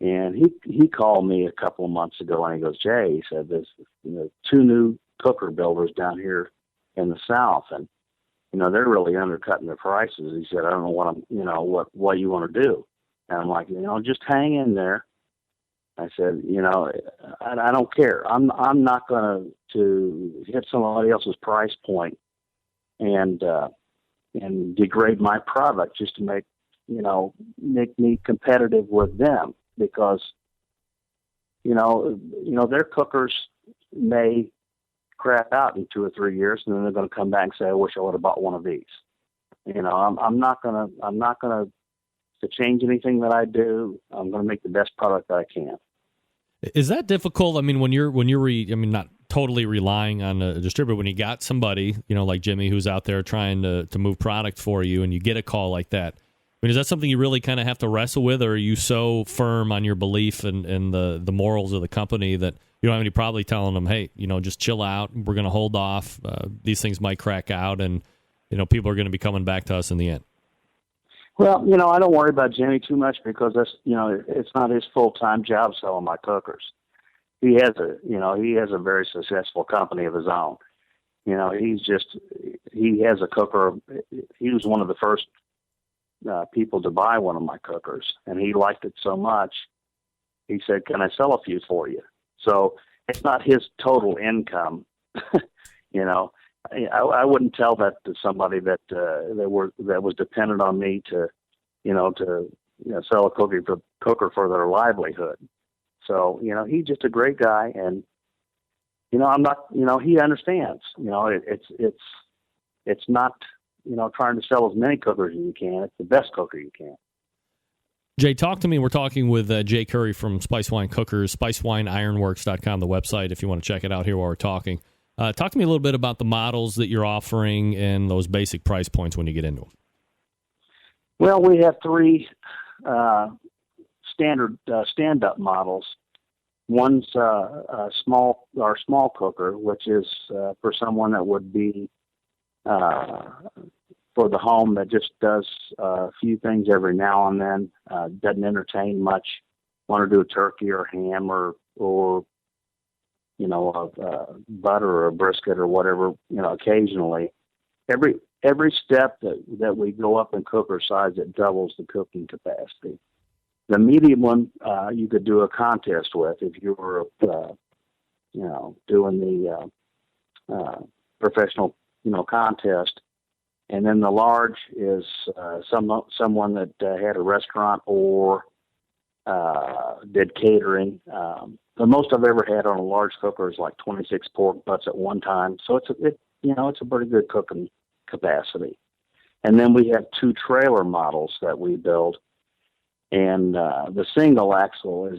And he called me a couple of months ago, and he goes, Jay, he said, there's 2 new cooker builders down here in the South, and they're really undercutting their prices. He said, I don't know what you want to do. And I'm like, just hang in there. I said, I don't care. I'm not going to hit somebody else's price point and degrade my product just to make me competitive with them, because their cookers may crap out in 2 or 3 years, and then they're going to come back and say, I wish I would have bought one of these. I'm not going to change anything that I do. I'm going to make the best product that I can. Is that difficult? I mean, when you're not totally relying on a distributor, when you got somebody, like Jimmy, who's out there trying to move product for you, and you get a call like that, I mean, is that something you really kind of have to wrestle with, or are you so firm on your belief and the morals of the company that you don't have any problem telling them, hey, just chill out, we're going to hold off, these things might crack out, and people are going to be coming back to us in the end? Well, I don't worry about Jimmy too much, because that's, it's not his full-time job selling my cookers. He has a very successful company of his own. He has a cooker. He was one of the first people to buy one of my cookers, and he liked it so much, he said, can I sell a few for you? So it's not his total income. I wouldn't tell that to somebody that was dependent on me to sell a cooker for their livelihood. So, he's just a great guy, and I'm not, he understands. It's not, trying to sell as many cookers as you can. It's the best cooker you can. Jay, talk to me. We're talking with Jay Curry from Spice Wine Cookers, SpiceWineIronworks.com, the website, if you want to check it out here while we're talking. Talk to me a little bit about the models that you're offering and those basic price points when you get into them. Well, we have 3 standard stand-up models. One's our small cooker, which is for someone that would be for the home that just does a few things every now and then, doesn't entertain much, want to do a turkey or ham or butter or a brisket or whatever, occasionally. Every step that we go up in cooker size, it doubles the cooking capacity. The medium one, you could do a contest with if you were, doing the professional, contest. And then the large is someone that had a restaurant or did catering. The most I've ever had on a large cooker is like 26 pork butts at one time. So it's a pretty good cooking capacity. And then we have 2 trailer models that we build. And the single axle is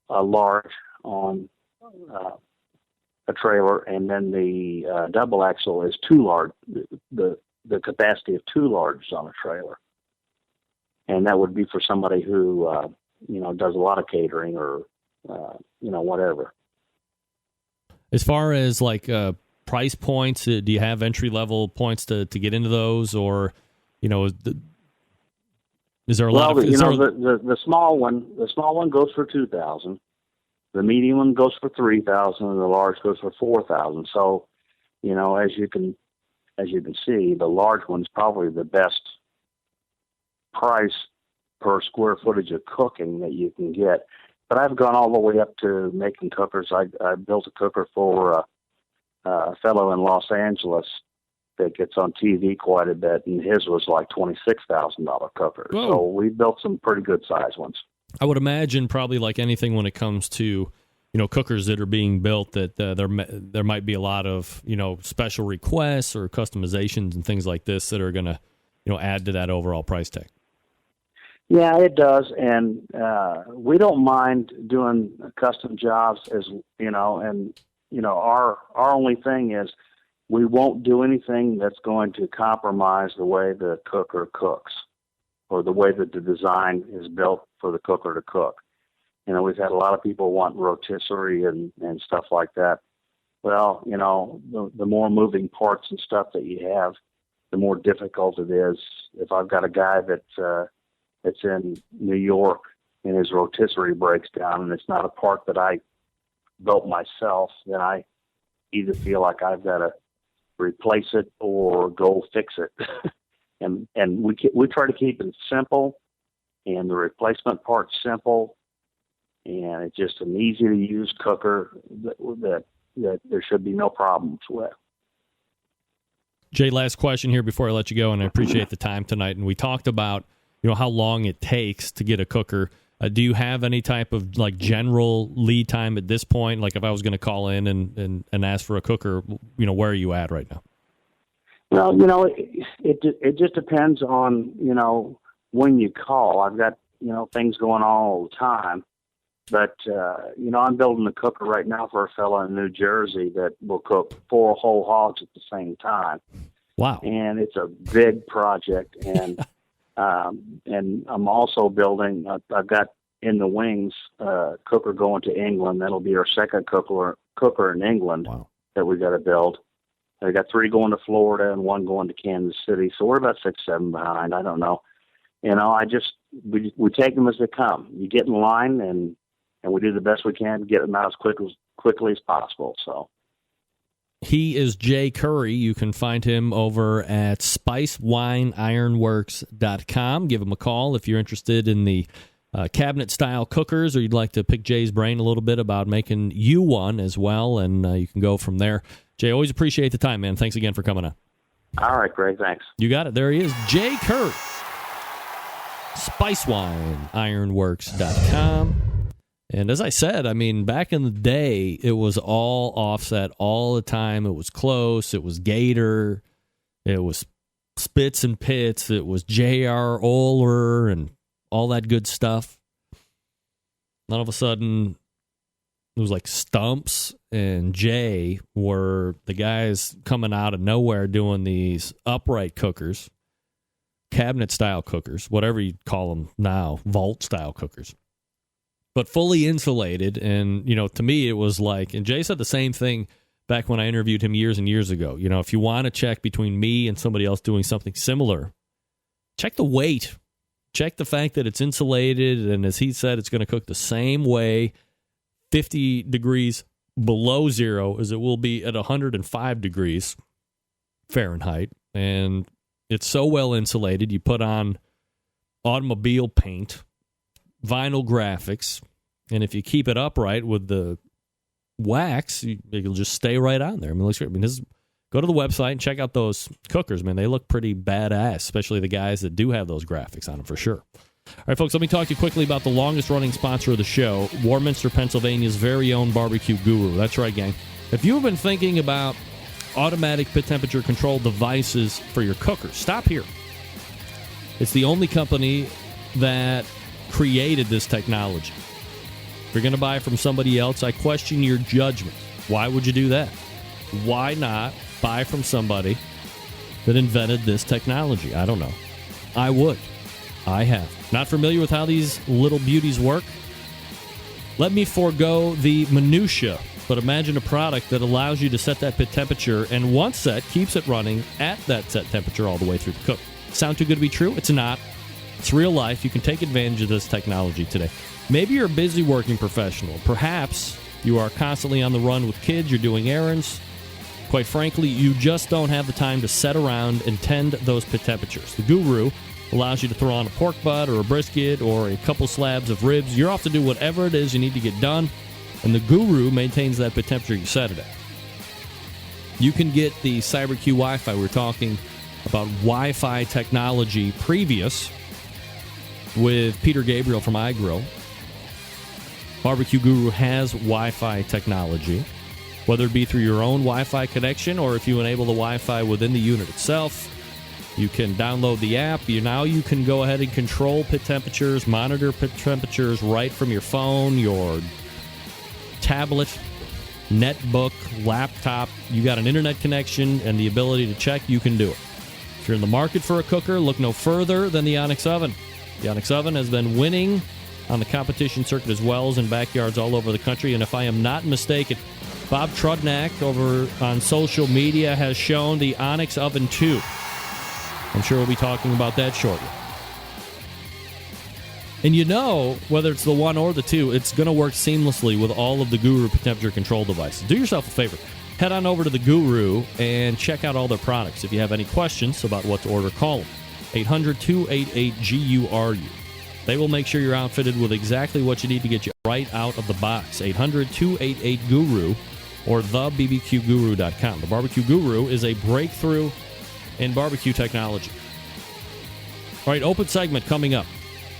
a large on a trailer, and then the double axle is 2 large, the capacity of 2 larges on a trailer. And that would be for somebody who, does a lot of catering or, whatever. As far as like price points, do you have entry level points to get into those, or, is there a lot of... the small one goes for $2,000. The medium one goes for $3,000, and the large goes for $4,000. So, as you can see, the large one's probably the best price per square footage of cooking that you can get. But I've gone all the way up to making cookers. I built a cooker for a fellow in Los Angeles that gets on TV quite a bit, and his was like $26,000 cooker. Whoa. So we built some pretty good size ones. I would imagine probably like anything when it comes to, cookers that are being built, that there might be a lot of, special requests or customizations and things like this that are going to, add to that overall price tag. Yeah, it does. And we don't mind doing custom jobs our only thing is we won't do anything that's going to compromise the way the cooker cooks or the way that the design is built for the cooker to cook. We've had a lot of people want rotisserie and stuff like that. Well, the more moving parts and stuff that you have, the more difficult it is. If I've got a guy that's in New York and his rotisserie breaks down and it's not a part that I built myself, then I either feel like I've got to replace it or go fix it. and we try to keep it simple and the replacement part's simple, and it's just an easy to use cooker that there should be no problems with. Jay, last question here before I let you go, and I appreciate the time tonight. And we talked about how long it takes to get a cooker. Do you have any type of like general lead time at this point? Like if I was going to call in and ask for a cooker, where are you at right now? Well, it just depends on, when you call. I've got, things going on all the time. But, I'm building a cooker right now for a fellow in New Jersey that will cook 4 whole hogs at the same time. Wow. And it's a big project. And and I'm also building, I've got in the wings cooker going to England. That'll be our second cooker in England. Wow. That we got to build. I got 3 going to Florida and 1 going to Kansas City. So we're about 6, 7 behind. I don't know. We take them as they come. You get in line and we do the best we can to get them out as quickly as possible. So he is Jay Curry. You can find him over at SpiceWineIronworks.com. Give him a call if you're interested in the cabinet-style cookers, or you'd like to pick Jay's brain a little bit about making you one as well, and you can go from there. Jay, always appreciate the time, man. Thanks again for coming on. All right, Greg, thanks. You got it. There he is. Jay Curry. Spicewine, ironworks.com. And as I said, I mean, back in the day, it was all offset all the time. It was close. It was Gator. It was Spits and Pits. It was J.R. Oler and all that good stuff. Then all of a sudden, it was like Stumps and Jay were the guys coming out of nowhere doing these upright cookers, cabinet-style cookers, whatever you call them now, vault-style cookers, but fully insulated. And, to me, it was like, and Jay said the same thing back when I interviewed him years and years ago. If you want to check between me and somebody else doing something similar, check the weight. Check the fact that it's insulated, and as he said, it's going to cook the same way 50 degrees below zero as it will be at 105 degrees Fahrenheit. And it's so well insulated. You put on automobile paint, vinyl graphics, and if you keep it upright with the wax, it'll just stay right on there. I mean, it looks great. Go to the website and check out those cookers, man. They look pretty badass, especially the guys that do have those graphics on them for sure. All right, folks, let me talk to you quickly about the longest-running sponsor of the show, Warminster, Pennsylvania's very own barbecue guru. That's right, gang. If you've been thinking about automatic pit temperature control devices for your cookers, stop here. It's the only company that created this technology. If you're going to buy from somebody else, I question your judgment. Why would you do that? Why not buy from somebody that invented this technology? I don't know. I would. I have. Not familiar with how these little beauties work? Let me forego the minutia, but imagine a product that allows you to set that pit temperature, and once set, keeps it running at that set temperature all the way through the cook. Sound too good to be true? It's not. It's real life. You can take advantage of this technology today. Maybe you're a busy working professional. Perhaps you are constantly on the run with kids. You're doing errands. Quite frankly, you just don't have the time to sit around and tend those pit temperatures. The Guru allows you to throw on a pork butt or a brisket or a couple slabs of ribs. You're off to do whatever it is you need to get done, and the Guru maintains that pit temperature you set it at. You can get the CyberQ Wi-Fi. We're talking about Wi-Fi technology previous with Peter Gabriel from iGrill. Barbecue Guru has Wi-Fi technology, whether it be through your own Wi-Fi connection or if you enable the Wi-Fi within the unit itself. You can download the app. Now you can go ahead and control pit temperatures, monitor pit temperatures right from your phone, your tablet, netbook, laptop. You got an internet connection and the ability to check, you can do it. If you're in the market for a cooker, look no further than the Onyx Oven. The Onyx Oven has been winning on the competition circuit as well as in backyards all over the country. And if I am not mistaken, Bob Trudnak over on social media has shown the Onyx Oven 2. I'm sure we'll be talking about that shortly. And whether it's the 1 or the 2, it's going to work seamlessly with all of the Guru temperature control devices. Do yourself a favor. Head on over to the Guru and check out all their products. If you have any questions about what to order, call them. 800-288-GURU. They will make sure you're outfitted with exactly what you need to get you right out of the box. 800-288-GURU or thebbqguru.com. The Barbecue Guru is a breakthrough in barbecue technology. All right, open segment coming up.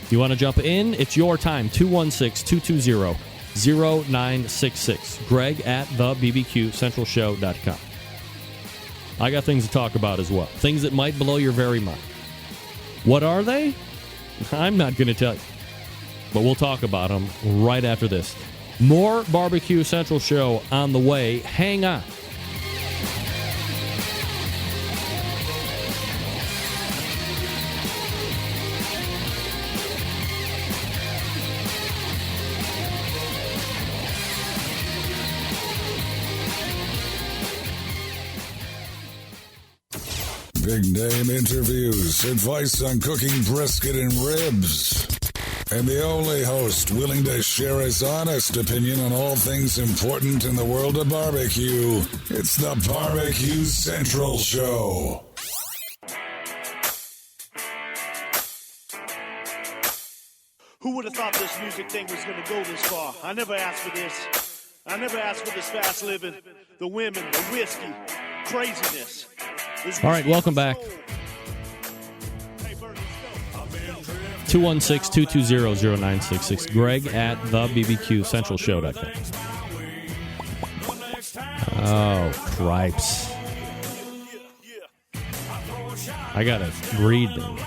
If you want to jump in, it's your time. 216-220-0966. Greg at thebbqcentralshow.com. I got things to talk about as well. Things that might blow your very mind. What are they? I'm not going to tell you. But we'll talk about them right after this. More Barbecue Central Show on the way. Hang on. Big name interviews, advice on cooking brisket and ribs, and the only host willing to share his honest opinion on all things important in the world of barbecue. It's the Barbecue Central Show. Who would have thought this music thing was going to go this far? I never asked for this. I never asked for this fast living, the women, the whiskey, craziness. All right, welcome back. 216-220-0966. Greg at thebbqcentralshow.com. Oh, cripes. I got to read them.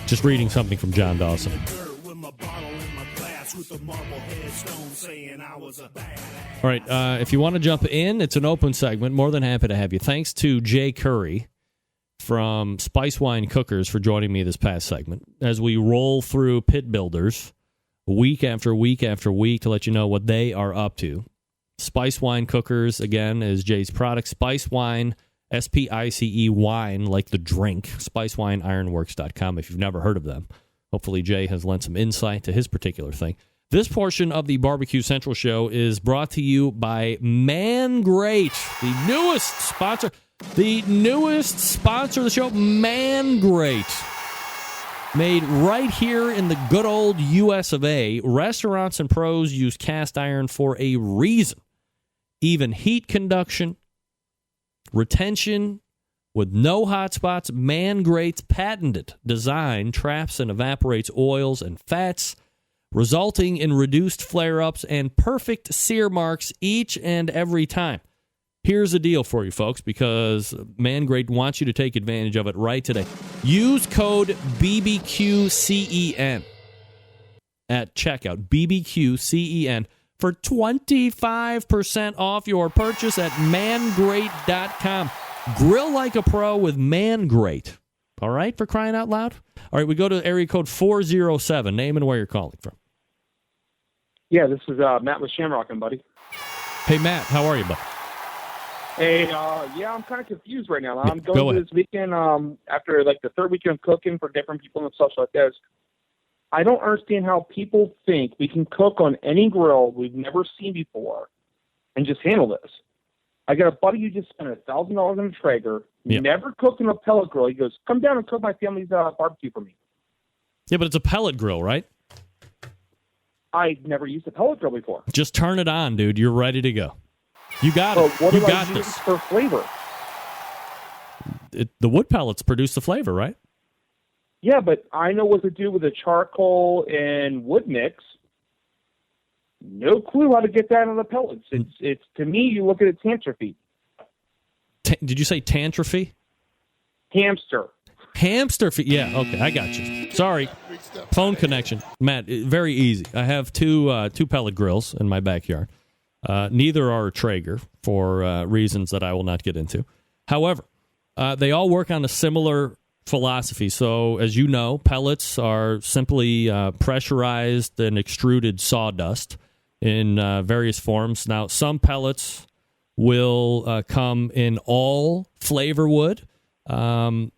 Just reading something from John Dawson. All right, if you want to jump in, it's an open segment. More than happy to have you. Thanks to Jay Curry from Spice Wine Cookers for joining me this past segment as we roll through Pit Builders week after week after week to let you know what they are up to. Spice Wine Cookers, again, is Jay's product. Spice Wine, S-P-I-C-E wine, like the drink. SpiceWineIronworks.com if you've never heard of them. Hopefully Jay has lent some insight to his particular thing. This portion of the Barbecue Central Show is brought to you by Man Great, the newest sponsor. The newest sponsor of the show, Man Great. Made right here in the good old US of A. Restaurants and pros use cast iron for a reason. Even heat conduction, retention with no hot spots. Man Great's patented design traps and evaporates oils and fats, resulting in reduced flare-ups and perfect sear marks each and every time. Here's the deal for you folks, because Man Great wants you to take advantage of it right today. Use code BBQCEN at checkout, BBQCEN, for 25% off your purchase at mangreat.com. Grill like a pro with Man Great. All right, for crying out loud? All right, we go to area code 407. Name and where you're calling from. Yeah, this is Matt with Shamrockin', buddy. Hey, Matt, how are you, bud? Hey, yeah, I'm kind of confused right now. I'm going through this weekend after like the third weekend of cooking for different people and stuff like that. I don't understand how people think we can cook on any grill we've never seen before and just handle this. I got a buddy who just spent $1,000 on a Traeger, never cooked on a pellet grill. He goes, come down and cook my family's barbecue for me. Yeah, but it's a pellet grill, right? I've never used a pellet grill before. Just turn it on, dude. You're ready to go. You got it. What you do got I use this. For flavor? The wood pellets produce the flavor, right? Yeah, but I know what to do with a charcoal and wood mix. No clue how to get that on the pellets. It's to me, you look at it, tantrophy. Did you say tantrophy? Hamster. Hamster feet. Yeah, okay, I got you. Sorry. Phone connection. Matt, very easy. I have two pellet grills in my backyard. Neither are a Traeger for reasons that I will not get into. However, they all work on a similar philosophy. So, as you know, pellets are simply pressurized and extruded sawdust in various forms. Now, some pellets will come in all flavor wood. And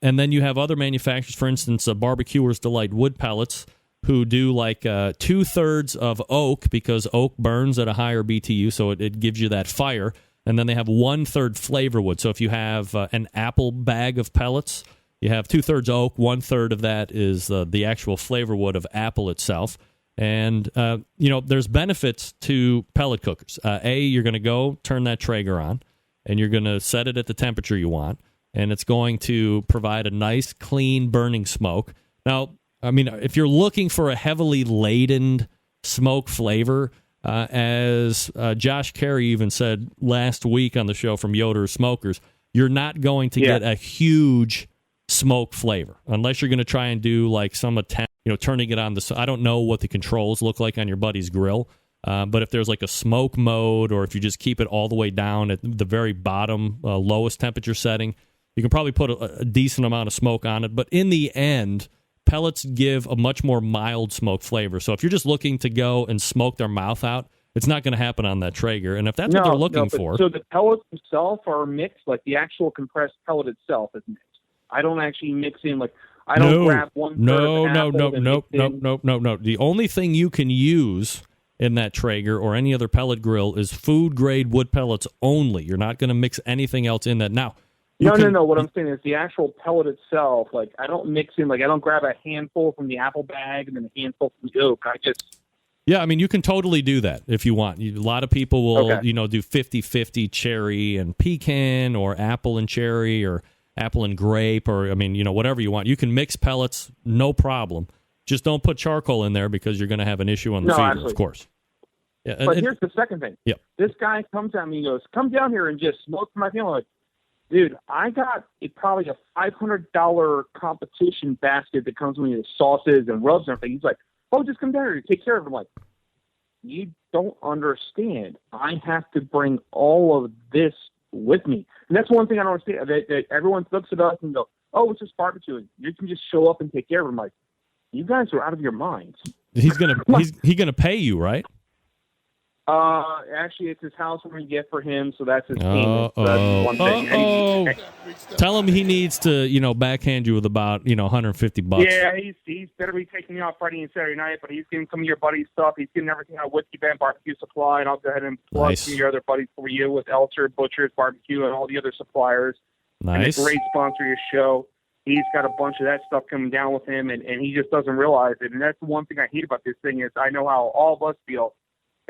then you have other manufacturers, for instance, Barbecuer's Delight wood pellets, who do like 2/3 of oak, because oak burns at a higher BTU, so it gives you that fire. And then they have 1/3 flavor wood. So if you have an apple bag of pellets, you have 2/3 oak, 1/3 of that is the actual flavor wood of apple itself. And, there's benefits to pellet cookers. You're going to go turn that Traeger on, and you're going to set it at the temperature you want, and it's going to provide a nice, clean, burning smoke. Now, I mean, if you're looking for a heavily laden smoke flavor, as Josh Carey even said last week on the show from Yoder Smokers, you're not going to get a huge smoke flavor unless you're going to try and do like some attempt, turning it on I don't know what the controls look like on your buddy's grill, but if there's like a smoke mode, or if you just keep it all the way down at the very bottom, lowest temperature setting, you can probably put a decent amount of smoke on it. But in the end, pellets give a much more mild smoke flavor. So if you're just looking to go and smoke their mouth out, it's not going to happen on that Traeger. And if that's what they're looking for... So the pellets themselves are mixed, like the actual compressed pellet itself is mixed. I don't actually mix in, like, I don't grab one. No. The only thing you can use in that Traeger or any other pellet grill is food-grade wood pellets only. You're not going to mix anything else in that. Now, No. What I'm saying is the actual pellet itself. Like, I don't mix in. Like, I don't grab a handful from the apple bag and then a handful from the oak. Yeah, I mean, you can totally do that if you want. A lot of people will, do 50-50 cherry and pecan or apple and cherry or apple and grape or, whatever you want. You can mix pellets, no problem. Just don't put charcoal in there because you're going to have an issue on the feeder, absolutely. of course. Yeah, but here's the second thing. Yeah. This guy comes at me and goes, come down here and just smoke for my family. I'm like, dude, I got probably a $500 competition basket that comes with sauces and rubs and everything. He's like, oh, just come down here and take care of it. I'm like, you don't understand. I have to bring all of this with me. And that's one thing I don't understand. That everyone looks at us and go, oh, it's just barbecuing. You can just show up and take care of it. I'm like, you guys are out of your minds. He's gonna pay you, right? Actually, it's his house we're going to get for him, so that's his payment. So that's one thing. Tell him he needs to, backhand you with about, $150. Yeah, he's better be taking me out Friday and Saturday night, but he's getting some of your buddies' stuff. He's getting everything out of Whiskey Band Barbecue Supply, and I'll go ahead and plug some of your other buddies for you with Elter, Butcher's Barbecue, and all the other suppliers. Nice. And a great sponsor of your show. He's got a bunch of that stuff coming down with him, and he just doesn't realize it. And that's the one thing I hate about this thing is I know how all of us feel.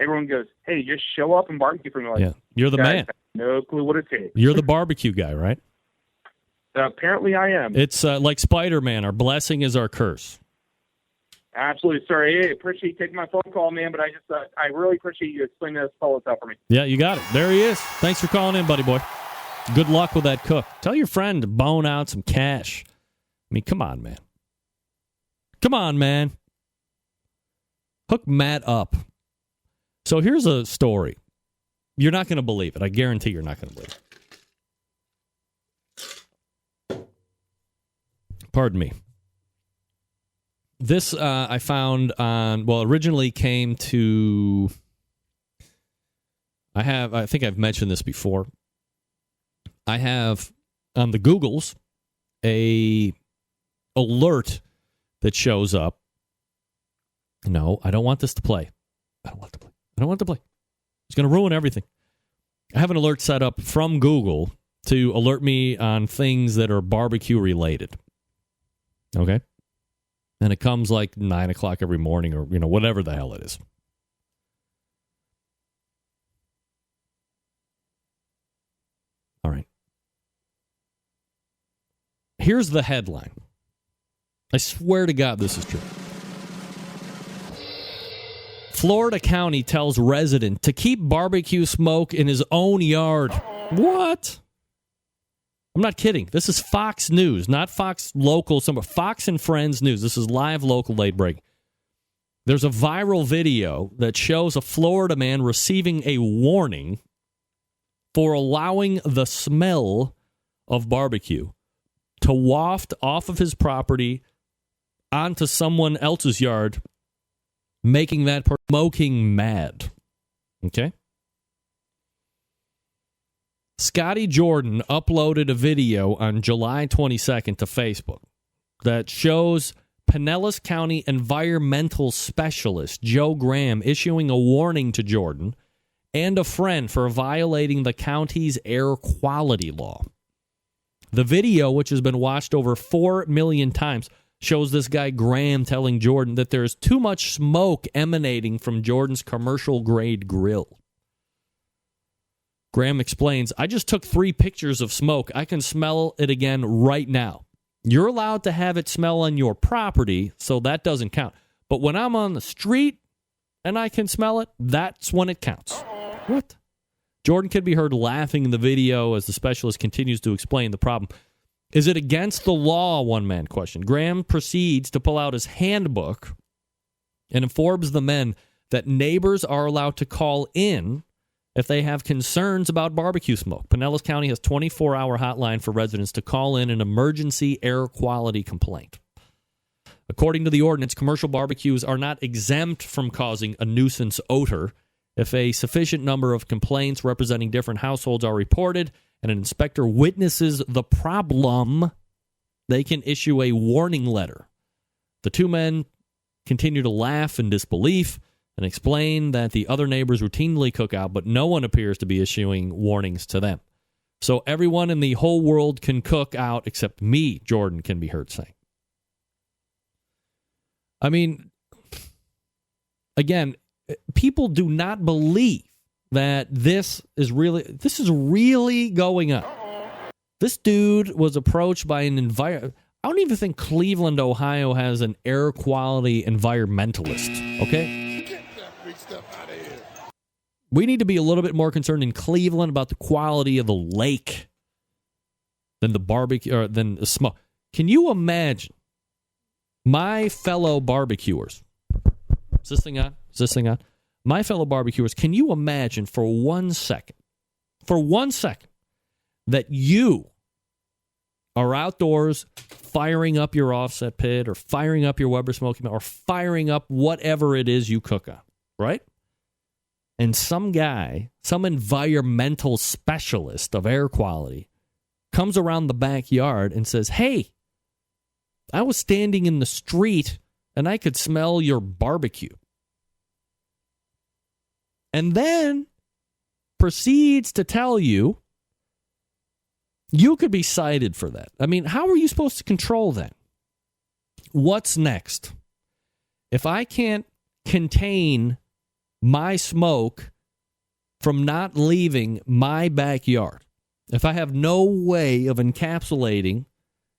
Everyone goes, hey, just show up and barbecue for me. Like, yeah, you're the man. No clue what it takes. You're the barbecue guy, right? Apparently I am. It's like Spider-Man. Our blessing is our curse. Absolutely. Sorry. Hey, appreciate you taking my phone call, man, but I really appreciate you explaining this fellow out for me. Yeah, you got it. There he is. Thanks for calling in, buddy boy. Good luck with that cook. Tell your friend to bone out some cash. I mean, come on, man. Come on, man. Hook Matt up. So here's a story. You're not going to believe it. I guarantee you're not going to believe it. Pardon me. This I found on, originally came to, I think I've mentioned this before. I have on the Googles a alert that shows up. No, I don't want this to play. I don't want it to play. It's going to ruin everything. I have an alert set up from Google to alert me on things that are barbecue related. Okay? And it comes like 9 o'clock every morning or, whatever the hell it is. All right. Here's the headline. I swear to God this is true. Florida County tells resident to keep barbecue smoke in his own yard. What? I'm not kidding. This is Fox News, not Fox Local, Fox and Friends News. This is live local late break. There's a viral video that shows a Florida man receiving a warning for allowing the smell of barbecue to waft off of his property onto someone else's yard, making that smoking mad. Okay? Scotty Jordan uploaded a video on July 22nd to Facebook that shows Pinellas County environmental specialist Joe Graham issuing a warning to Jordan and a friend for violating the county's air quality law. The video, which has been watched over 4 million times, shows this guy Graham telling Jordan that there's too much smoke emanating from Jordan's commercial-grade grill. Graham explains, I just took 3 pictures of smoke. I can smell it again right now. You're allowed to have it smell on your property, so that doesn't count. But when I'm on the street and I can smell it, that's when it counts. What? Jordan can be heard laughing in the video as the specialist continues to explain the problem. Is it against the law, one man questioned. Graham proceeds to pull out his handbook and informs the men that neighbors are allowed to call in if they have concerns about barbecue smoke. Pinellas County has a 24-hour hotline for residents to call in an emergency air quality complaint. According to the ordinance, commercial barbecues are not exempt from causing a nuisance odor. If a sufficient number of complaints representing different households are reported and an inspector witnesses the problem, they can issue a warning letter. The 2 men continue to laugh in disbelief and explain that the other neighbors routinely cook out, but no one appears to be issuing warnings to them. So everyone in the whole world can cook out except me, Jordan can be heard saying. I mean, again, people do not believe that this is really going on. This dude was approached by an environment. I don't even think Cleveland, Ohio has an air quality environmentalist, okay? Get that big stuff out of here. We need to be a little bit more concerned in Cleveland about the quality of the lake than the barbecue or than the smoke. Can you imagine my fellow barbecuers? Is this thing on? My fellow barbecuers, can you imagine for 1 second, that you are outdoors firing up your offset pit or firing up your Weber Smoky Mountain or firing up whatever it is you cook on, right? And some guy, some environmental specialist of air quality comes around the backyard and says, hey, I was standing in the street and I could smell your barbecue. And then proceeds to tell you could be cited for that. I mean, how are you supposed to control that? What's next? If I can't contain my smoke from not leaving my backyard, if I have no way of encapsulating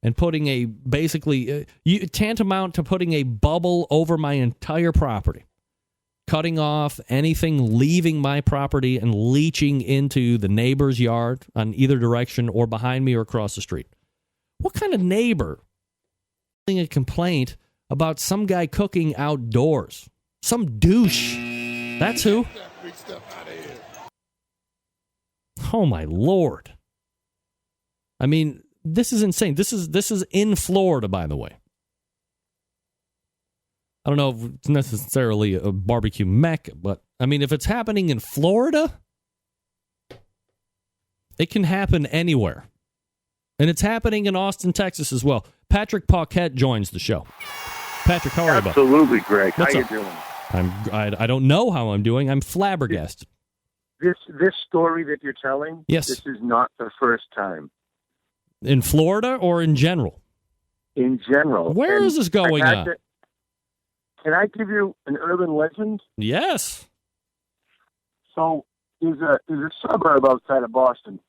and putting a basically tantamount to putting a bubble over my entire property, cutting off anything leaving my property and leaching into the neighbor's yard on either direction or behind me or across the street. What kind of neighbor a complaint about some guy cooking outdoors? Some douche. That's who. Oh my Lord. I mean, this is insane. This is in Florida, by the way. I don't know if it's necessarily a barbecue mecca, but I mean, if it's happening in Florida, it can happen anywhere. And it's happening in Austin, Texas as well. Patrick Paquette joins the show. Patrick, how are you, buddy? Absolutely, Greg. What's how up? you doing? I don't know how I'm doing. I'm flabbergasted. This story that you're telling, yes, this is not the first time. In Florida or in general? In general. Where is this going on? Can I give you an urban legend? Yes. So there's a suburb outside of Boston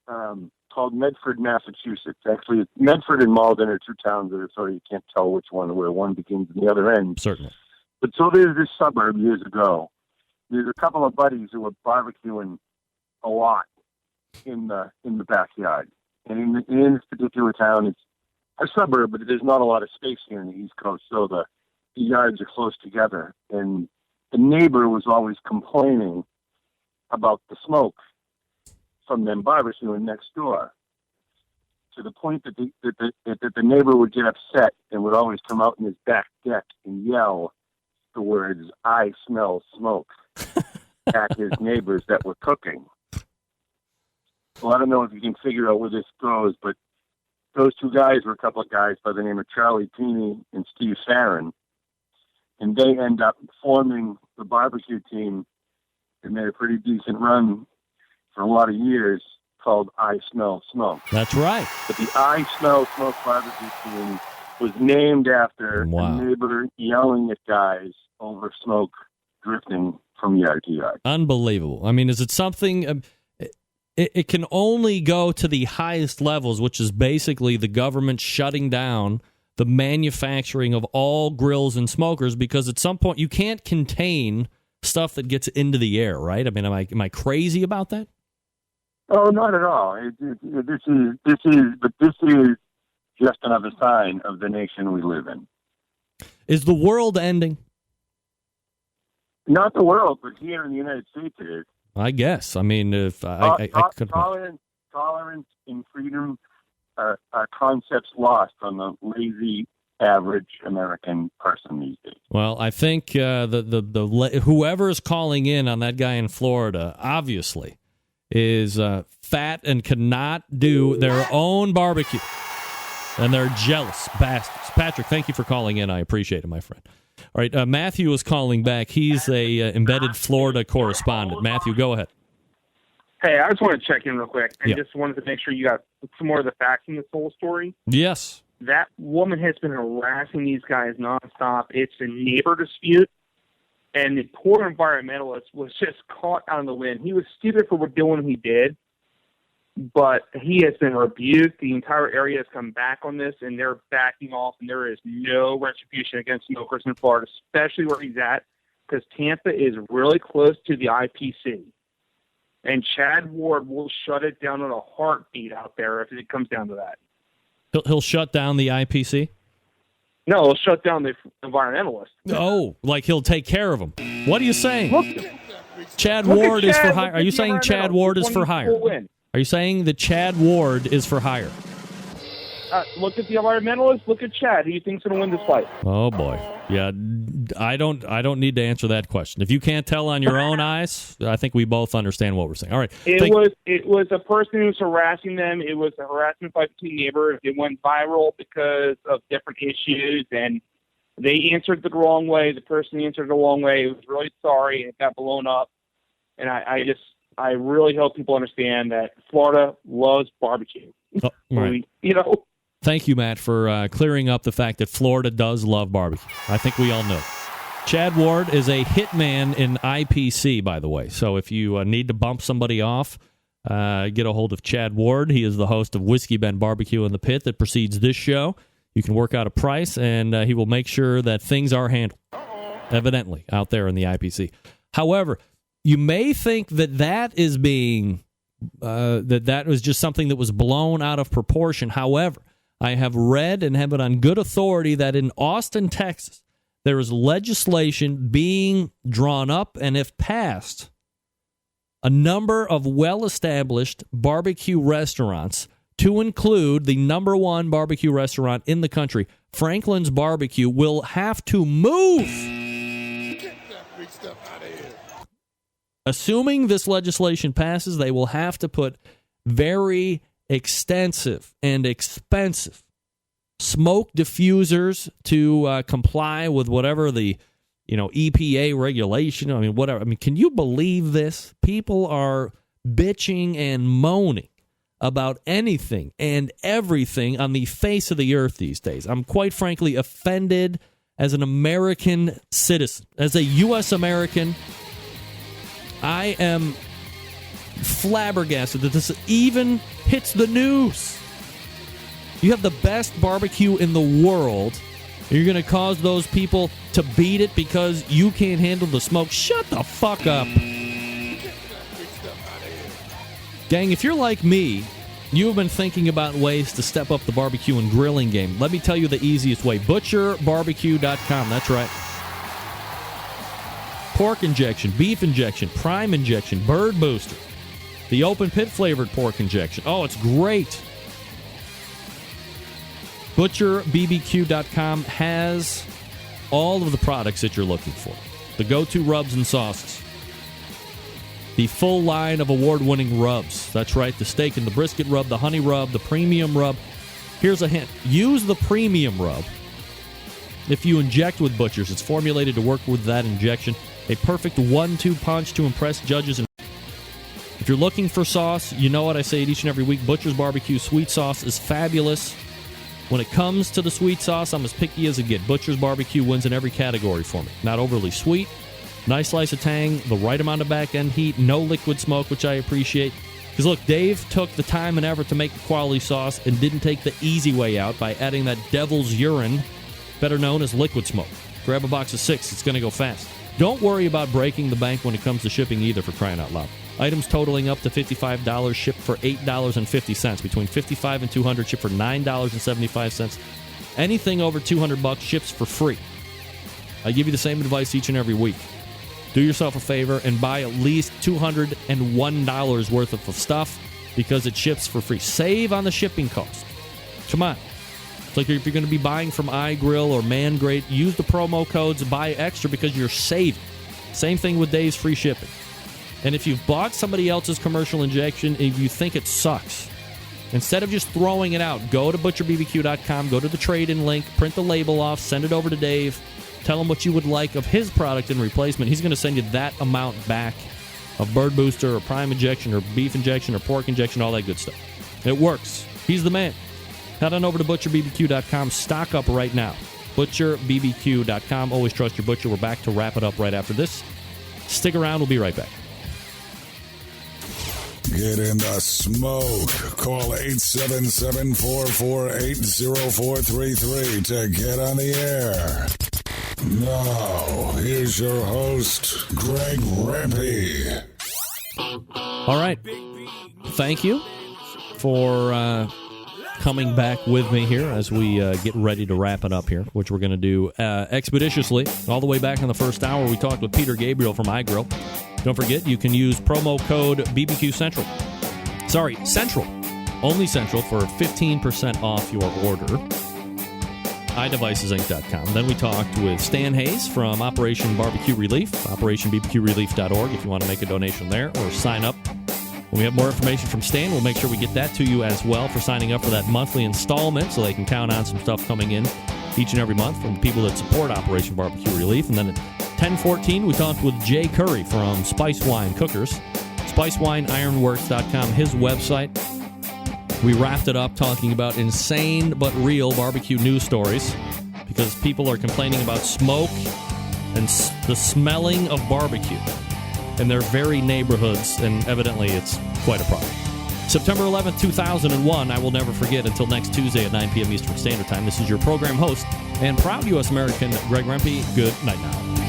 called Medford, Massachusetts. Actually, Medford and Malden are two towns that are sort of, you can't tell which one, where one begins and the other ends. Certainly. But so there's this suburb years ago. There's a couple of buddies who were barbecuing a lot in the backyard. And in this particular town, it's a suburb, but there's not a lot of space here in the East Coast, so the yards are close together. And the neighbor was always complaining about the smoke from them barbecuing next door, to the point that the neighbor would get upset and would always come out in his back deck and yell the words, "I smell smoke," at his neighbors that were cooking. Well, I don't know if you can figure out where this goes, but those two guys were a couple of guys by the name of Charlie Peeney and Steve Farron, and they end up forming the barbecue team and made a pretty decent run for a lot of years, called I Smell Smoke. That's right. But the I Smell Smoke barbecue team was named after a neighbor yelling at guys over smoke drifting from yard to yard. Unbelievable. I mean, is it something... It can only go to the highest levels, which is basically the government shutting down the manufacturing of all grills and smokers, because at some point you can't contain stuff that gets into the air, right? I mean, am I crazy about that? Oh, not at all. This is just another sign of the nation we live in. Is the world ending? Not the world, but here in the United States it is. I guess. I mean, if I could... Tolerance and freedom are concepts lost on the lazy, average American person these days. Well, I think whoever is calling in on that guy in Florida obviously is fat and cannot do their own barbecue, and they're jealous bastards. Patrick, thank you for calling in. I appreciate it, my friend. All right, Matthew is calling back. He's a embedded Florida correspondent. Matthew, go ahead. Hey, I just want to check in real quick. I Yeah. just wanted to make sure you got some more of the facts in this whole story. Yes. That woman has been harassing these guys nonstop. It's a neighbor dispute, and the poor environmentalist was just caught out in the wind. He was stupid for doing what he did, but he has been rebuked. The entire area has come back on this, and they're backing off, and there is no retribution against smokers in Florida, especially where he's at, because Tampa is really close to the IPC. And Chad Ward will shut it down in a heartbeat out there if it comes down to that. He'll shut down the IPC? No, he'll shut down the environmentalists. Oh, like he'll take care of them. What are you saying? Chad Look at Ward is for Chad, hire. look Are at you the saying Chad environmentalists. Ward Which is one for do you hire? think will win? Are you saying that Chad Ward is for hire? Look at the environmentalists. Look at Chad. Who do you think's going to win this fight? Oh boy, yeah. I don't need to answer that question. If you can't tell on your own eyes, I think we both understand what we're saying. All right. It was a person who was harassing them. It was a harassment fight between neighbors. It went viral because of different issues, and they answered the wrong way. The person answered the wrong way. It was really sorry. It got blown up, and I really hope people understand that Florida loves barbecue. Oh, all right. Thank you, Matt, for clearing up the fact that Florida does love barbecue. I think we all know. Chad Ward is a hitman in IPC, by the way. So if you need to bump somebody off, get a hold of Chad Ward. He is the host of Whiskey Bend Barbecue in the Pit that precedes this show. You can work out a price, and he will make sure that things are handled, evidently, out there in the IPC. However, you may think that is being... that was just something that was blown out of proportion. However, I have read and have it on good authority that in Austin, Texas, there is legislation being drawn up, and if passed, a number of well-established barbecue restaurants, to include the number one barbecue restaurant in the country, Franklin's Barbecue, will have to move. Assuming this legislation passes, they will have to put very extensive and expensive smoke diffusers to comply with whatever the EPA regulation. I mean, whatever. I mean, can you believe this? People are bitching and moaning about anything and everything on the face of the earth these days. I'm quite frankly offended as an American citizen, as a U.S. American. I am flabbergasted that this even hits the news. You have the best barbecue in the world. You're going to cause those people to beat it because you can't handle the smoke. Shut the fuck up. Gang, if you're like me, you have been thinking about ways to step up the barbecue and grilling game. Let me tell you the easiest way. ButcherBarbecue.com. That's right. Pork injection, beef injection, prime injection, bird booster. The open pit flavored pork injection. Oh, it's great. ButcherBBQ.com has all of the products that you're looking for. The go-to rubs and sauces. The full line of award-winning rubs. That's right, the steak and the brisket rub, the honey rub, the premium rub. Here's a hint. Use the premium rub if you inject with Butchers. It's formulated to work with that injection. A perfect 1-2 punch to impress judges. And if you're looking for sauce, you know what I say each and every week. Butcher's Barbecue sweet sauce is fabulous. When it comes to the sweet sauce, I'm as picky as it gets. Butcher's Barbecue wins in every category for me. Not overly sweet, nice slice of tang, the right amount of back-end heat, no liquid smoke, which I appreciate. Because, look, Dave took the time and effort to make a quality sauce and didn't take the easy way out by adding that devil's urine, better known as liquid smoke. Grab a box of 6. It's going to go fast. Don't worry about breaking the bank when it comes to shipping either, for crying out loud. Items totaling up to $55 ship for $8.50. Between $55 and $200 ship for $9.75. Anything over $200 ships for free. I give you the same advice each and every week. Do yourself a favor and buy at least $201 worth of stuff because it ships for free. Save on the shipping cost. Come on. It's like if you're going to be buying from iGrill or ManGrate, use the promo codes, buy extra because you're saving. Same thing with Dave's free shipping. And if you've bought somebody else's commercial injection and you think it sucks, instead of just throwing it out, go to ButcherBBQ.com, go to the trade-in link, print the label off, send it over to Dave. Tell him what you would like of his product in replacement. He's going to send you that amount back of Bird Booster or Prime Injection or Beef Injection or Pork Injection, all that good stuff. It works. He's the man. Head on over to ButcherBBQ.com. Stock up right now. ButcherBBQ.com. Always trust your butcher. We're back to wrap it up right after this. Stick around. We'll be right back. Get in the smoke. Call 877-448-0433 to get on the air. Now, here's your host, Greg Rempe. All right. Thank you for coming back with me here as we get ready to wrap it up here, which we're going to do expeditiously. All the way back in the first hour, we talked with Peter Gabriel from iGrill. Don't forget, you can use promo code BBQ Central. Sorry, Central. Only Central for 15% off your order. iDevicesinc.com. Then we talked with Stan Hayes from Operation Barbecue Relief, operationbbqrelief.org if you want to make a donation there or sign up. When we have more information from Stan, we'll make sure we get that to you as well for signing up for that monthly installment so they can count on some stuff coming in each and every month from the people that support Operation Barbecue Relief. And then at 10:14, we talked with Jay Curry from Spice Wine Cookers, SpiceWineIronworks.com, his website. We wrapped it up talking about insane but real barbecue news stories because people are complaining about smoke and the smelling of barbecue in their very neighborhoods, and evidently it's quite a problem. September 11th, 2001, I will never forget until next Tuesday at 9 p.m. Eastern Standard Time. This is your program host and proud U.S. American, Greg Rempe. Good night now.